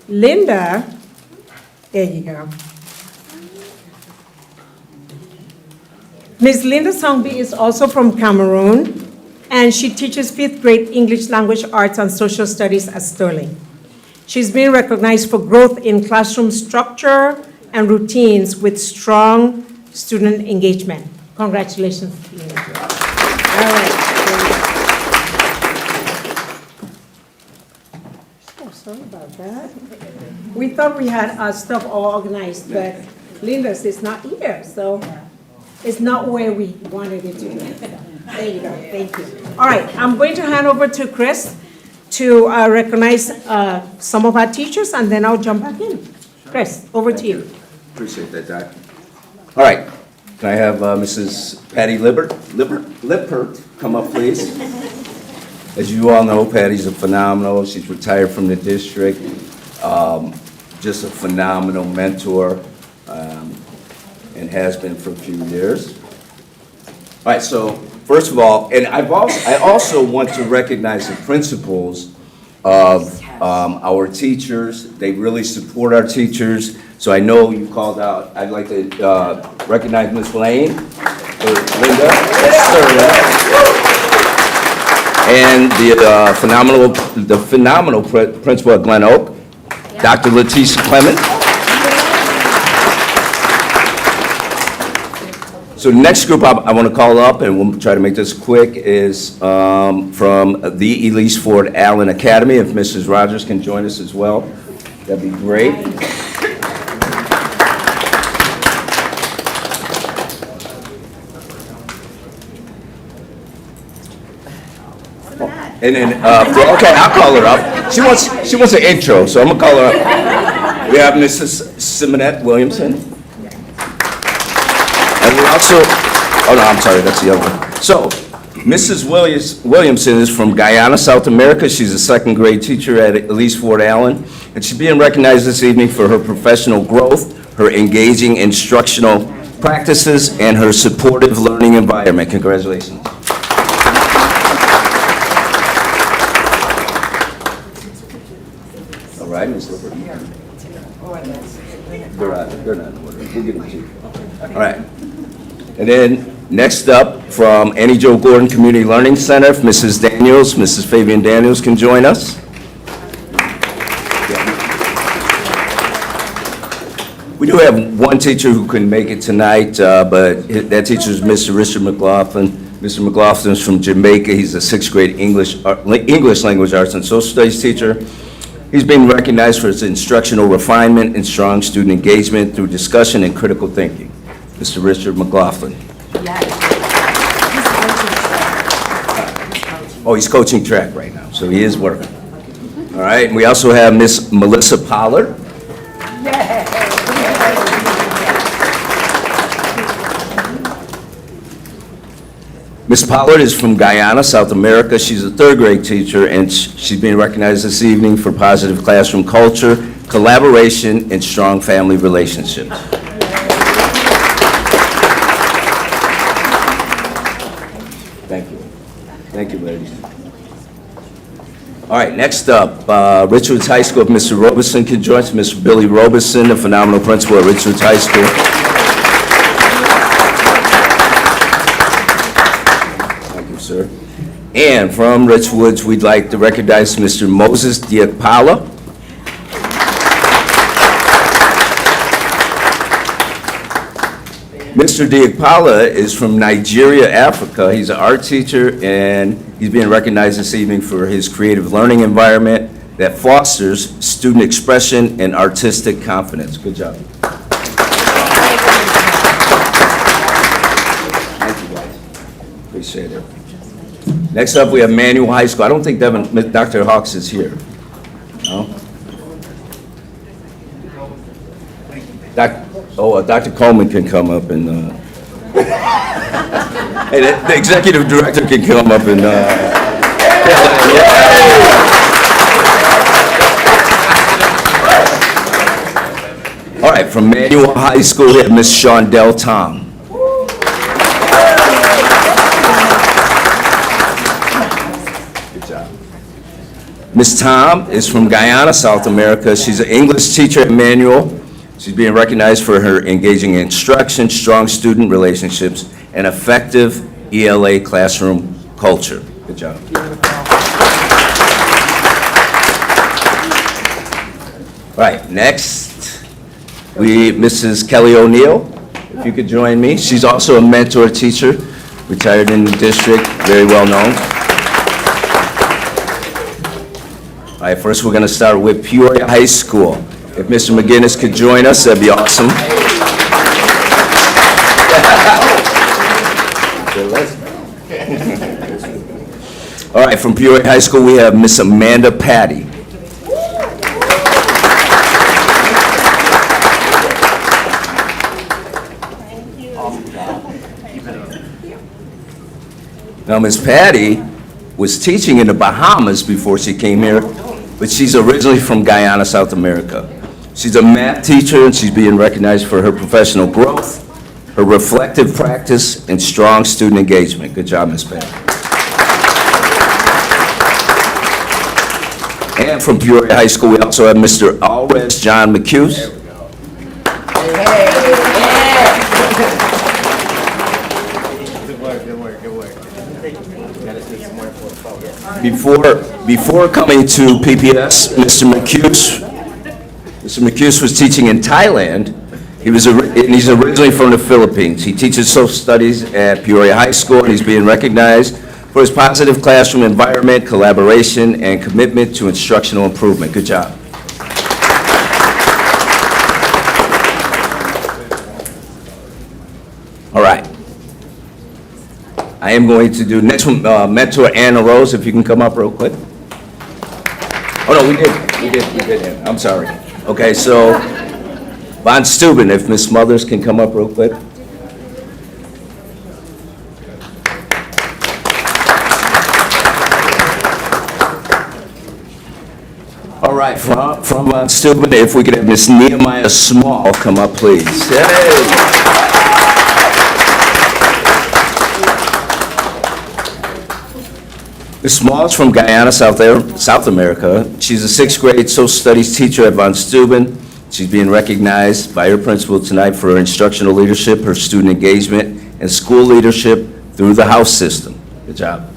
Linda, there you go. Ms. Linda Songbi is also from Cameroon, and she teaches fifth grade English language arts and social studies at Sterling. She's been recognized for growth in classroom structure and routines with strong student engagement. Congratulations, Linda. All right. Oh, sorry about that. We thought we had our stuff all organized, but Linda's is not here, so it's not where we wanted it to be. There you go. Thank you. All right. I'm going to hand over to Chris to recognize some of our teachers, and then I'll jump back in. Chris, over to you. Appreciate that, Doc. All right. Can I have Mrs. Patty Lippert come up, please? As you all know, Patty's a phenomenal. She's retired from the district. Just a phenomenal mentor. and has been for a few years. All right, so first of all, and I also want to recognize the principals of our teachers. They really support our teachers. So I know you called out, I'd like to recognize Ms. Lane, or Linda, and the phenomenal principal at Glen Oak, Dr. Leticia Clement. So the next group I want to call up, and we'll try to make this quick, is from the Elise Ford Allen Academy. If Mrs. Rogers can join us as well, that'd be great. And then, okay, I'll call her up. She wants an intro, so I'm gonna call her up. We have Mrs. Simonette Williamson. And we also, oh no, I'm sorry, that's the other one. So, Mrs. Williamson is from Guyana, South America. She's a second grade teacher at Elise Ford Allen, and she's being recognized this evening for her professional growth, her engaging instructional practices, and her supportive learning environment. Congratulations. All right, Ms. Lippert. They're not in order. We'll get them to you. All right. And then next up from Annie Jo Gordon Community Learning Center, Mrs. Daniels, Mrs. Fabian Daniels can join us. We do have one teacher who couldn't make it tonight, but that teacher is Mr. Richard McLaughlin. Mr. McLaughlin is from Jamaica. He's a sixth grade English language arts and social studies teacher. He's being recognized for his instructional refinement and strong student engagement through discussion and critical thinking. Mr. Richard McLaughlin. Oh, he's coaching track right now, so he is working. All right, and we also have Miss Melissa Pollard. Ms. Pollard is from Guyana, South America. She's a third grade teacher, and she's being recognized this evening for positive classroom culture, collaboration, and strong family relationships. Thank you. Thank you, ladies. All right, next up, Richards High School. If Mr. Robeson can join us. Mr. Billy Robeson, the phenomenal principal at Richards High School. Sir. And from Richwoods, we'd like to recognize Mr. Moses Diakpala. Mr. Diakpala is from Nigeria, Africa. He's an art teacher, and he's being recognized this evening for his creative learning environment that fosters student expression and artistic confidence. Good job. Thank you, guys. Appreciate it. Next up, we have Manual High School. I don't think Dr. Hawks is here. No? Dr. Coleman can come up and, hey, the executive director can come up and, All right, from Manual High School, we have Miss Shondell Tom. Ms. Tom is from Guyana, South America. She's an English teacher at Manual. She's being recognized for her engaging instruction, strong student relationships, and effective ELA classroom culture. Good job. All right, next, Mrs. Kelly O'Neill, if you could join me. She's also a mentor teacher, retired in the district, very well known. All right, first we're going to start with Peoria High School. If Mr. McGinnis could join us, that'd be awesome. All right, from Peoria High School, we have Miss Amanda Patty. Now, Miss Patty was teaching in the Bahamas before she came here, but she's originally from Guyana, South America. She's a math teacher, and she's being recognized for her professional growth, her reflective practice, and strong student engagement. Good job, Ms. Pam. And from Peoria High School, we also have Mr. Alres John McCuse. Before coming to PPS, Mr. McCuse was teaching in Thailand. He's originally from the Philippines. He teaches social studies at Peoria High School, and he's being recognized for his positive classroom environment, collaboration, and commitment to instructional improvement. Good job. All right. I am going to do next one, Mentor Anna Rose, if you can come up real quick. Oh, no, we did. I'm sorry. Okay, so Von Steuben, if Ms. Smothers can come up real quick. All right, from Von Steuben, if we could have Ms. Nehemiah Small come up, please. Hey. Ms. Small is from Guyana, South America. She's a 6th grade social studies teacher at Von Steuben. She's being recognized by her principal tonight for her instructional leadership, her student engagement, and school leadership through the house system. Good job.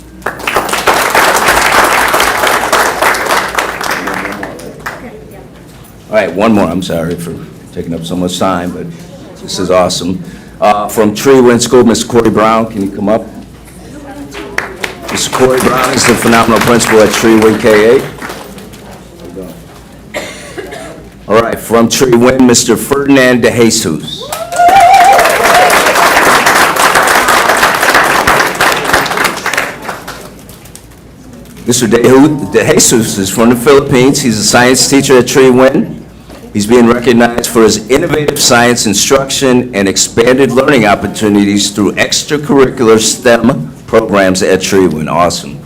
All right, one more. I'm sorry for taking up so much time, but this is awesome. From Tree Wind School, Ms. Corey Brown, can you come up? Mr. Corey Brown is the phenomenal principal at Tree Wind K-8. All right, from Tree Wind, Mr. Ferdinand De Jesus. Mr. De Jesus is from the Philippines. He's a science teacher at Tree Wind. He's being recognized for his innovative science instruction and expanded learning opportunities through extracurricular STEM programs at Tree Wind. Awesome.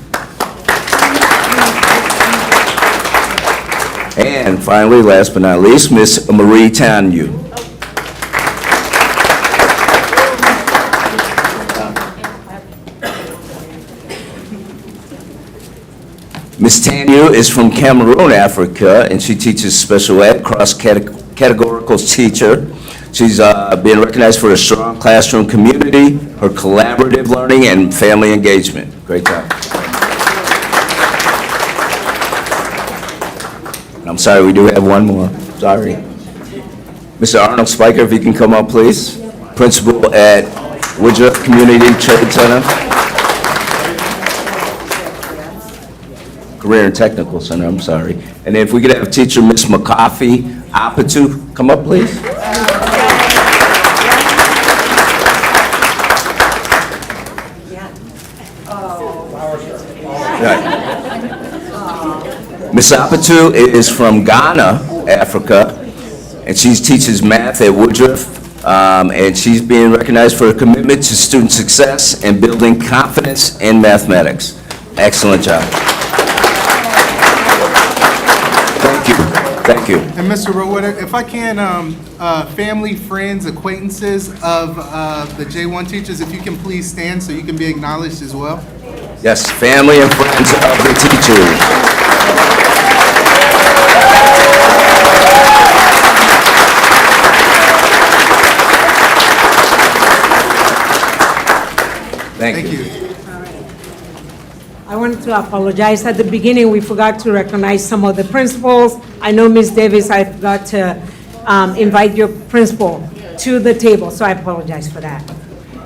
And finally, last but not least, Miss Marie Tanyu. Ms. Tanyu is from Cameroon, Africa, and she teaches special ed, cross-categorical teacher. She's being recognized for her strong classroom community, her collaborative learning, and family engagement. Great job. I'm sorry, we do have one more. Sorry. Mr. Arnold Spiker, if you can come up, please. Principal at Woodruff Community Trade Center. Career and Technical Center, I'm sorry. And if we could have teacher Miss McCoffey Apatu come up, please. Right. Ms. Apatu is from Ghana, Africa, and she teaches math at Woodruff, and she's being recognized for her commitment to student success and building confidence in mathematics. Excellent job. Thank you. And Mr. Rowood, if I can, family, friends, acquaintances of the J1 teachers, if you can please stand so you can be acknowledged as well. Yes, family and friends of the teachers. Thank you. I wanted to apologize. At the beginning, we forgot to recognize some of the principals. I know, Ms. Davis, I forgot to invite your principal to the table, so I apologize for that.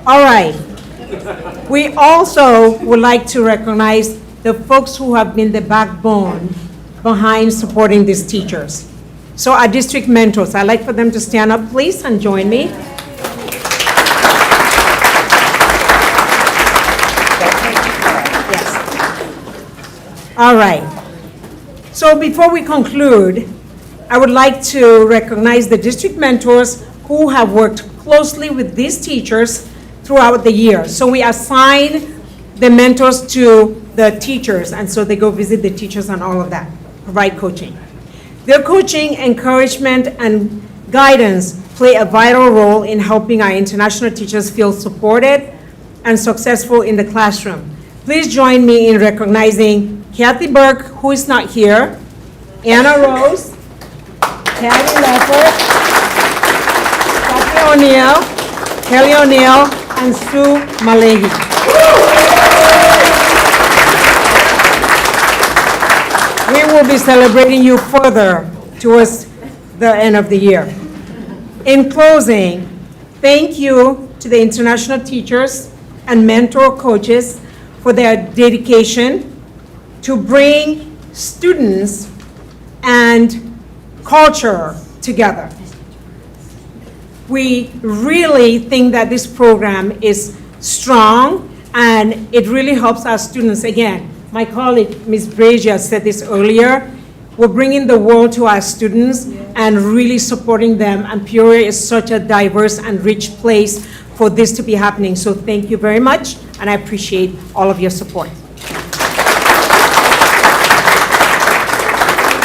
All right. We also would like to recognize the folks who have been the backbone behind supporting these teachers. So our district mentors, I'd like for them to stand up, please, and join me. All right. So before we conclude, I would like to recognize the district mentors who have worked closely with these teachers throughout the year. So we assign the mentors to the teachers, and so they go visit the teachers and all of that, provide coaching. Their coaching, encouragement, and guidance play a vital role in helping our international teachers feel supported and successful in the classroom. Please join me in recognizing Kathy Burke, who is not here, Anna Rose, Patty Leffert, Kathy O'Neill, Kelly O'Neill, and Sue Malahi. We will be celebrating you further towards the end of the year. In closing, thank you to the international teachers and mentor coaches for their dedication to bring students and culture together. We really think that this program is strong and it really helps our students. Again, my colleague, Ms. Brazier, said this earlier. We're bringing the world to our students and really supporting them. And Peoria is such a diverse and rich place for this to be happening. So thank you very much, and I appreciate all of your support.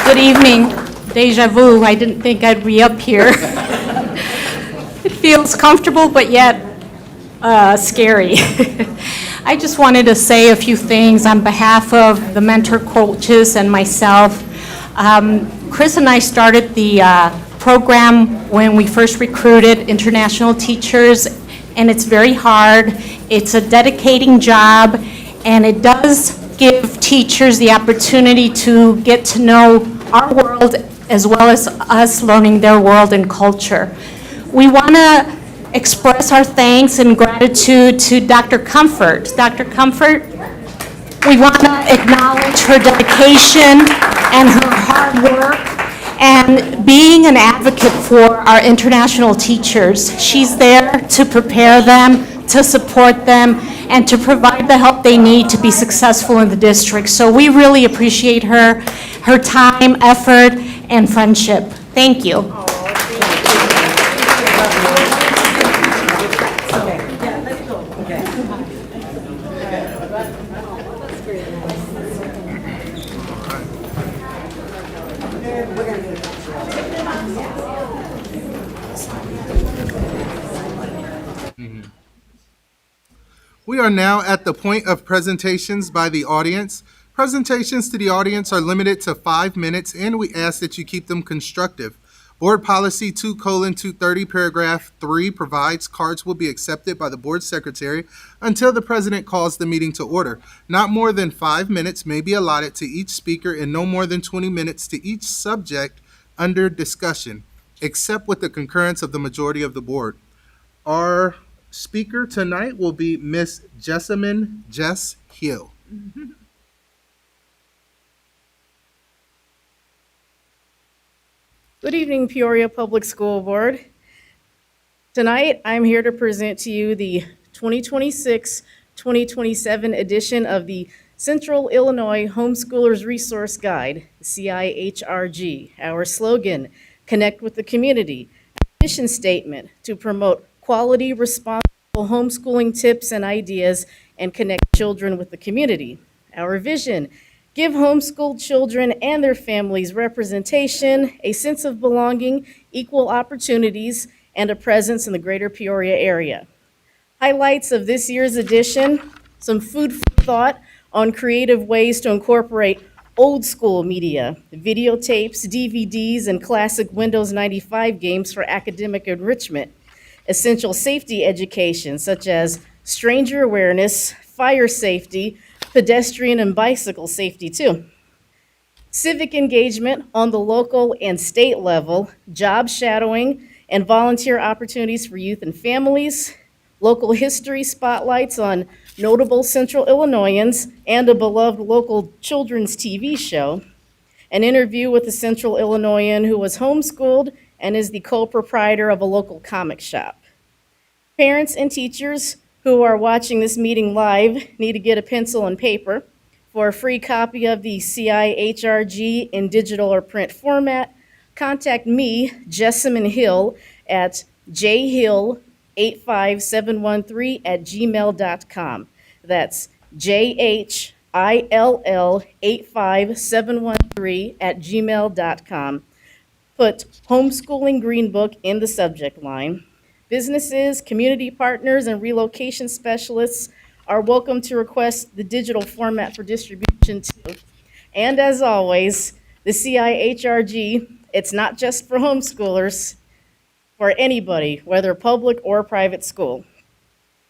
Good evening. Deja vu. I didn't think I'd be up here. It feels comfortable, but yet scary. I just wanted to say a few things on behalf of the mentor coaches and myself. Chris and I started the program when we first recruited international teachers, and it's very hard. It's a dedicating job, and it does give teachers the opportunity to get to know our world as well as us learning their world and culture. We want to express our thanks and gratitude to Dr. Comfort. Dr. Comfort, we want to acknowledge her dedication and her hard work and being an advocate for our international teachers. She's there to prepare them, to support them, and to provide the help they need to be successful in the district. So we really appreciate her time, effort, and friendship. Thank you. We are now at the point of presentations by the audience. Presentations to the audience are limited to 5 minutes, and we ask that you keep them constructive. Board Policy 2:230, paragraph 3 provides cards will be accepted by the board secretary until the president calls the meeting to order. Not more than 5 minutes may be allotted to each speaker and no more than 20 minutes to each subject under discussion, except with the concurrence of the majority of the board. Our speaker tonight will be Miss Jessamine Jess Hill. Good evening, Peoria Public School Board. Tonight, I'm here to present to you the 2026-2027 edition of the Central Illinois Homeschoolers Resource Guide, CIHRG. Our slogan, connect with the community. Our mission statement, to promote quality, responsible homeschooling tips and ideas and connect children with the community. Our vision, give homeschooled children and their families representation, a sense of belonging, equal opportunities, and a presence in the greater Peoria area. Highlights of this year's edition, some food for thought on creative ways to incorporate old school media, videotapes, DVDs, and classic Windows 95 games for academic enrichment. Essential safety education such as stranger awareness, fire safety, pedestrian and bicycle safety too. Civic engagement on the local and state level, job shadowing, and volunteer opportunities for youth and families, local history spotlights on notable Central Illinoisans and a beloved local children's TV show, an interview with a Central Illinoisan who was homeschooled and is the co-proprietor of a local comic shop. Parents and teachers who are watching this meeting live need to get a pencil and paper. For a free copy of the CIHRG in digital or print format, contact me, Jessamine Hill, at jhill85713@gmail.com. That's JHILL85713@gmail.com. Put homeschooling green book in the subject line. Businesses, community partners, and relocation specialists are welcome to request the digital format for distribution too. And as always, the CIHRG, it's not just for homeschoolers, for anybody, whether public or private school.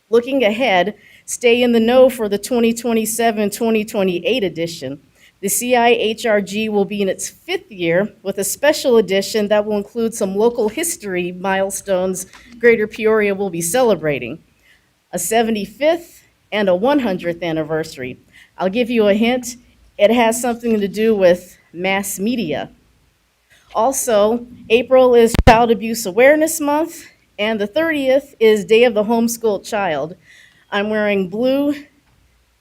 Looking ahead, stay in the know for the 2027-2028 edition. The CIHRG will be in its fifth year with a special edition that will include some local history milestones Greater Peoria will be celebrating, a 75th and a 100th anniversary. I'll give you a hint. It has something to do with mass media. Also, April is Child Abuse Awareness Month, and the 30th is Day of the Homeschooled Child. I'm wearing blue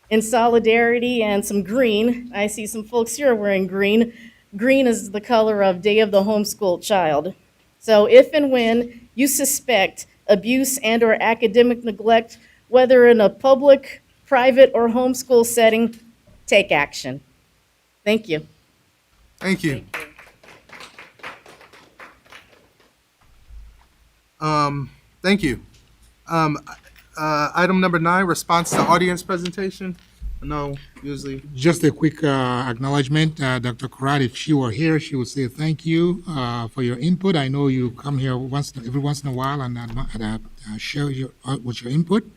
in solidarity and some green. I see some folks here wearing green. Green is the color of Day of the Homeschooled Child. So if and when you suspect abuse and/or academic neglect, whether in a public, private, or homeschool setting, take action. Thank you. Thank you. Thank you. Item number 9, response to audience presentation. No, usually. Just a quick acknowledgement. Dr. Karat, if she were here, she would say thank you for your input. I know you come here every once in a while and share with your input.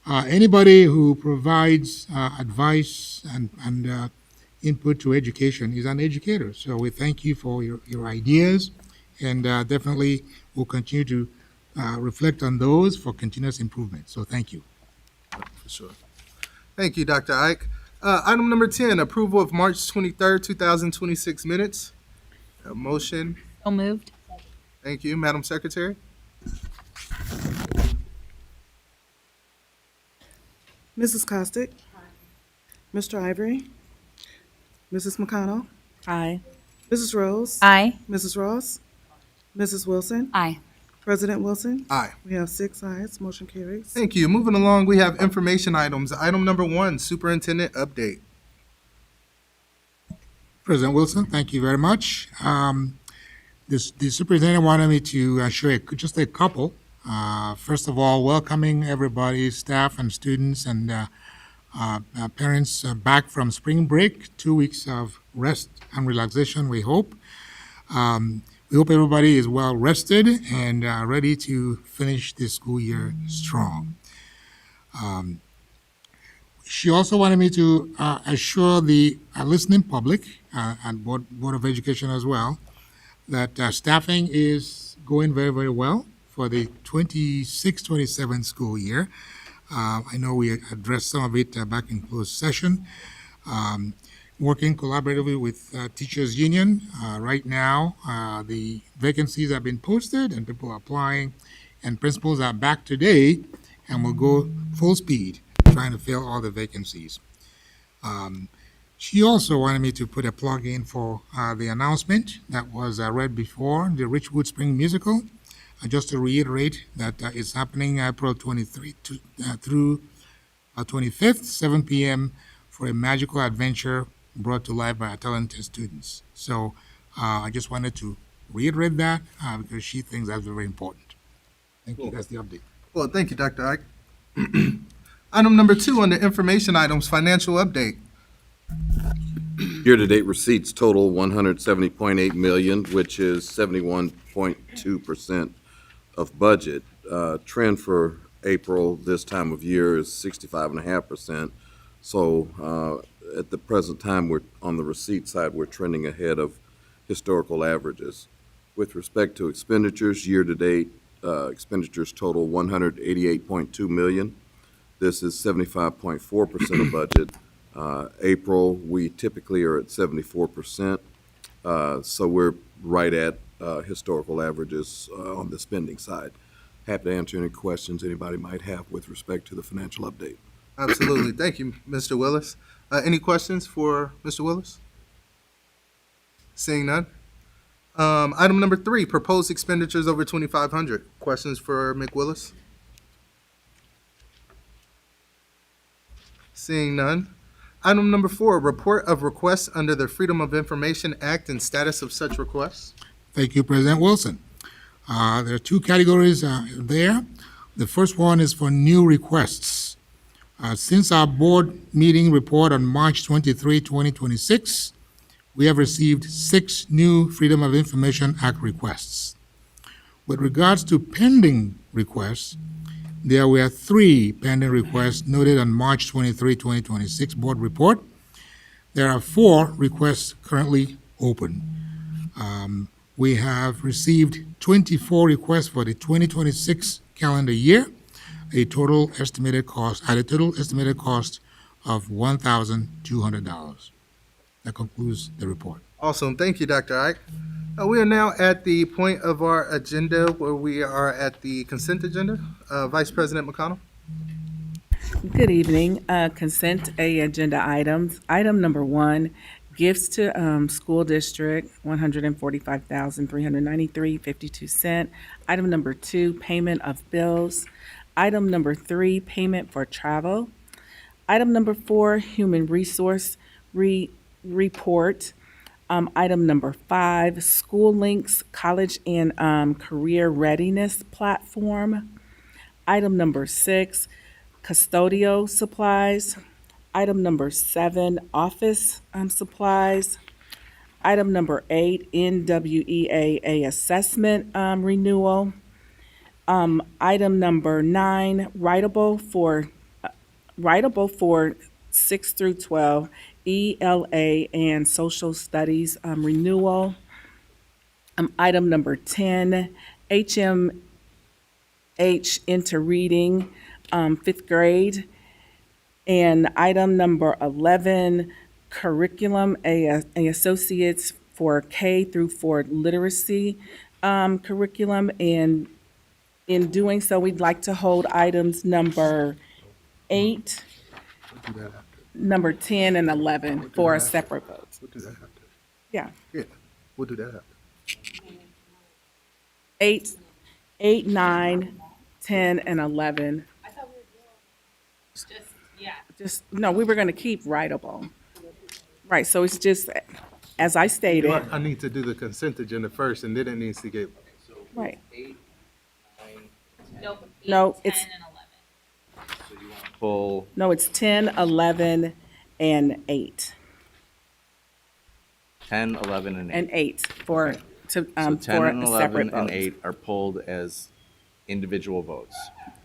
Anybody who provides advice and input to education is an educator. So we thank you for your ideas, and definitely we'll continue to reflect on those for continuous improvement. So thank you. For sure. Thank you, Dr. Ike. Item number 10, approval of March 23rd, 2026 minutes. A motion. So moved. Thank you, Madam Secretary. Mrs. Costick? Mr. Ivory? Mrs. McConnell? Aye. Mrs. Rose? Aye. Mrs. Ross? Mrs. Wilson? Aye. President Wilson? Aye. We have 6 ayes, motion carries. Thank you. Moving along, we have information items. Item number 1, superintendent update. President Wilson, thank you very much. The superintendent wanted me to share just a couple. First of all, welcoming everybody, staff and students and parents back from spring break, 2 weeks of rest and relaxation, we hope. We hope everybody is well rested and ready to finish this school year strong. She also wanted me to assure the listening public and Board of Education as well that staffing is going very, very well for the 26-27 school year. I know we addressed some of it back in closed session. Working collaboratively with Teachers Union. Right now, the vacancies have been posted and people are applying, and principals are back today and will go full speed trying to fill all the vacancies. She also wanted me to put a plug in for the announcement that was read before, the Richwood Spring Musical. Just to reiterate that it's happening April 23 through 25th, 7 p.m. for a magical adventure brought to life by our talented students. So I just wanted to reiterate that because she thinks that's very important. Thank you. That's the update. Well, thank you, Dr. Ike. Item number 2 on the information items, financial update. Year-to-date receipts total $170.8 million, which is 71.2% of budget. Trend for April this time of year is 65.5%. So at the present time, we're on the receipt side, we're trending ahead of historical averages. With respect to expenditures, year-to-date expenditures total $188.2 million. This is 75.4% of budget. April, we typically are at 74%. So we're right at historical averages on the spending side. Happy to answer any questions anybody might have with respect to the financial update. Absolutely. Thank you, Mr. Willis. Any questions for Mr. Willis? Seeing none. Item number 3, proposed expenditures over 2,500. Questions for McWillis? Seeing none. Item number 4, report of requests under the Freedom of Information Act and status of such requests. Thank you, President Wilson. There are two categories there. The first one is for new requests. Since our board meeting report on March 23, 2026, we have received 6 new Freedom of Information Act requests. With regards to pending requests, there were 3 pending requests noted on March 23, 2026 board report. There are 4 requests currently open. We have received 24 requests for the 2026 calendar year, at a total estimated cost of $1,200. That concludes the report. Awesome. Thank you, Dr. Ike. We are now at the point of our agenda where we are at the consent agenda. Vice President McConnell. Good evening. Consent agenda items. Item number 1, gifts to school district, $145,393.52. Item number 2, payment of bills. Item number 3, payment for travel. Item number 4, human resource report. Item number 5, School Links College and Career Readiness Platform. Item number 6, custodial supplies. Item number 7, office supplies. Item number 8, NWEA assessment renewal. Item number 9, writable for 6 through 12, ELA and social studies renewal. Item number 10, HMH into reading, 5th grade. And item number 11, curriculum, a associates for K through 4 literacy curriculum. And in doing so, we'd like to hold items number 8, number 10, and 11 for a separate vote. We'll do that after. Yeah. Yeah, we'll do that after. 8, 9, 10, and 11. No, we were going to keep writable. Right, so it's just, as I stated. I need to do the consent agenda first, and then it needs to get. Right. 8, 9, 10. No, it's, So you want to pull no, it's 10, 11, and 8. 10, 11, and 8. And 8 for, So 10 for and a 11 separate and vote. 8 are pulled as individual votes.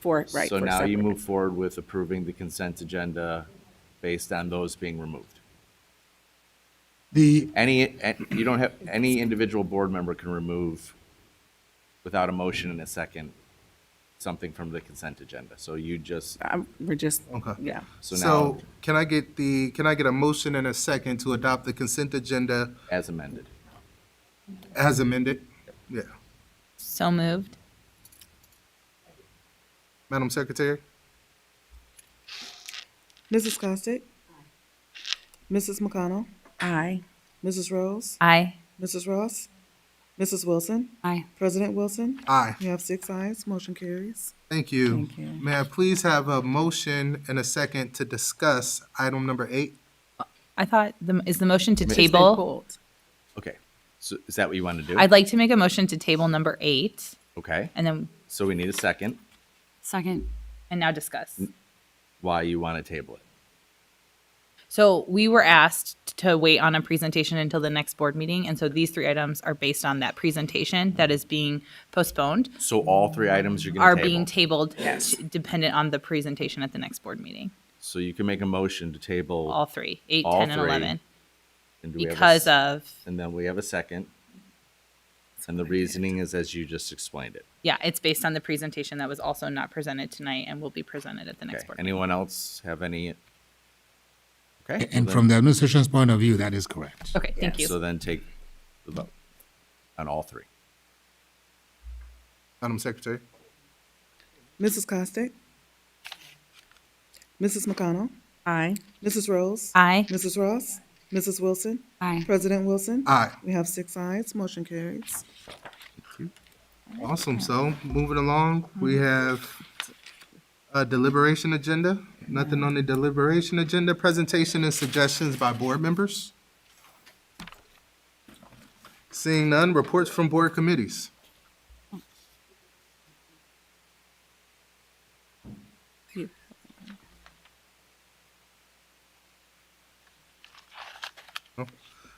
Right. So for now you separate. move forward with approving the consent agenda based on those being removed. You don't have, any individual board member can remove without a motion and a second something from the consent agenda. So you just. We're just, Okay. yeah. So now. So can I get a motion and a second to adopt the consent agenda As amended. as amended? Yeah. So moved. Madam Secretary? Mrs. Costick? Mrs. McConnell? Aye. Mrs. Rose? Aye. Mrs. Ross? Mrs. Wilson? Aye. President Wilson? Aye. We have 6 ayes, motion carries. Thank you. Thank you. May I please have a motion and a second to discuss item number 8? I thought, is the motion to It's Been table? pulled. Okay. So is that what you want to do? I'd like to make a motion to table number 8, Okay. and then, So we need a second. Second. and now discuss. Why you want to table it. So we were asked to wait on a presentation until the next board meeting, and so these 3 items are based on that presentation that is being postponed, So all 3 items you're going are to table. being tabled dependent on the presentation at the next board meeting. So you can make a motion to table. All 3, 8, all 10, and 3. 11. And do we have a Because s- of, And then we have a second. And the reasoning is as you just explained it. yeah, it's based on the presentation that was also not presented tonight and will be presented at the next Okay. board meeting. Anyone else have any? Okay. And well from the then- administration's point of view, that is correct. Okay, thank you. So then take the vote on all 3. Madam Secretary? Mrs. Costick? Mrs. McConnell? Aye. Mrs. Rose? Aye. Mrs. Ross? Mrs. Wilson? Aye. President Wilson? Aye. We have 6 ayes, motion carries. Awesome. So moving along, we have a deliberation agenda. Nothing on the deliberation agenda. Presentation and suggestions by board members. Seeing none, reports from board committees.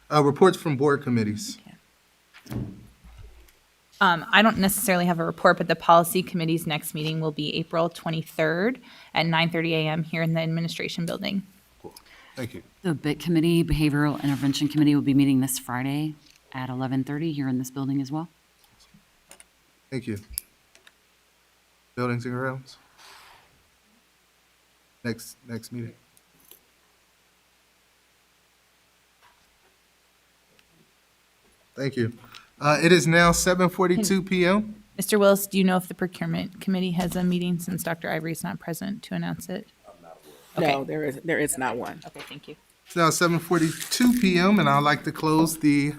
Reports from board committees. I don't necessarily have a report, but the policy committee's next meeting will be April 23rd at 9:30 a.m. here in the administration building. Thank you. The BIT Committee, Behavioral Intervention Committee, will be meeting this Friday at 11:30 here in this building as well. Thank you. Buildings and grounds. Next meeting. Thank you. It is now 7:42 p.m. Mr. Willis, do you know if the procurement committee has a meeting since Dr. Ivory's not present to announce it? No, there is not one. Okay, thank you. It's now 7:42 p.m. and I'd like to close the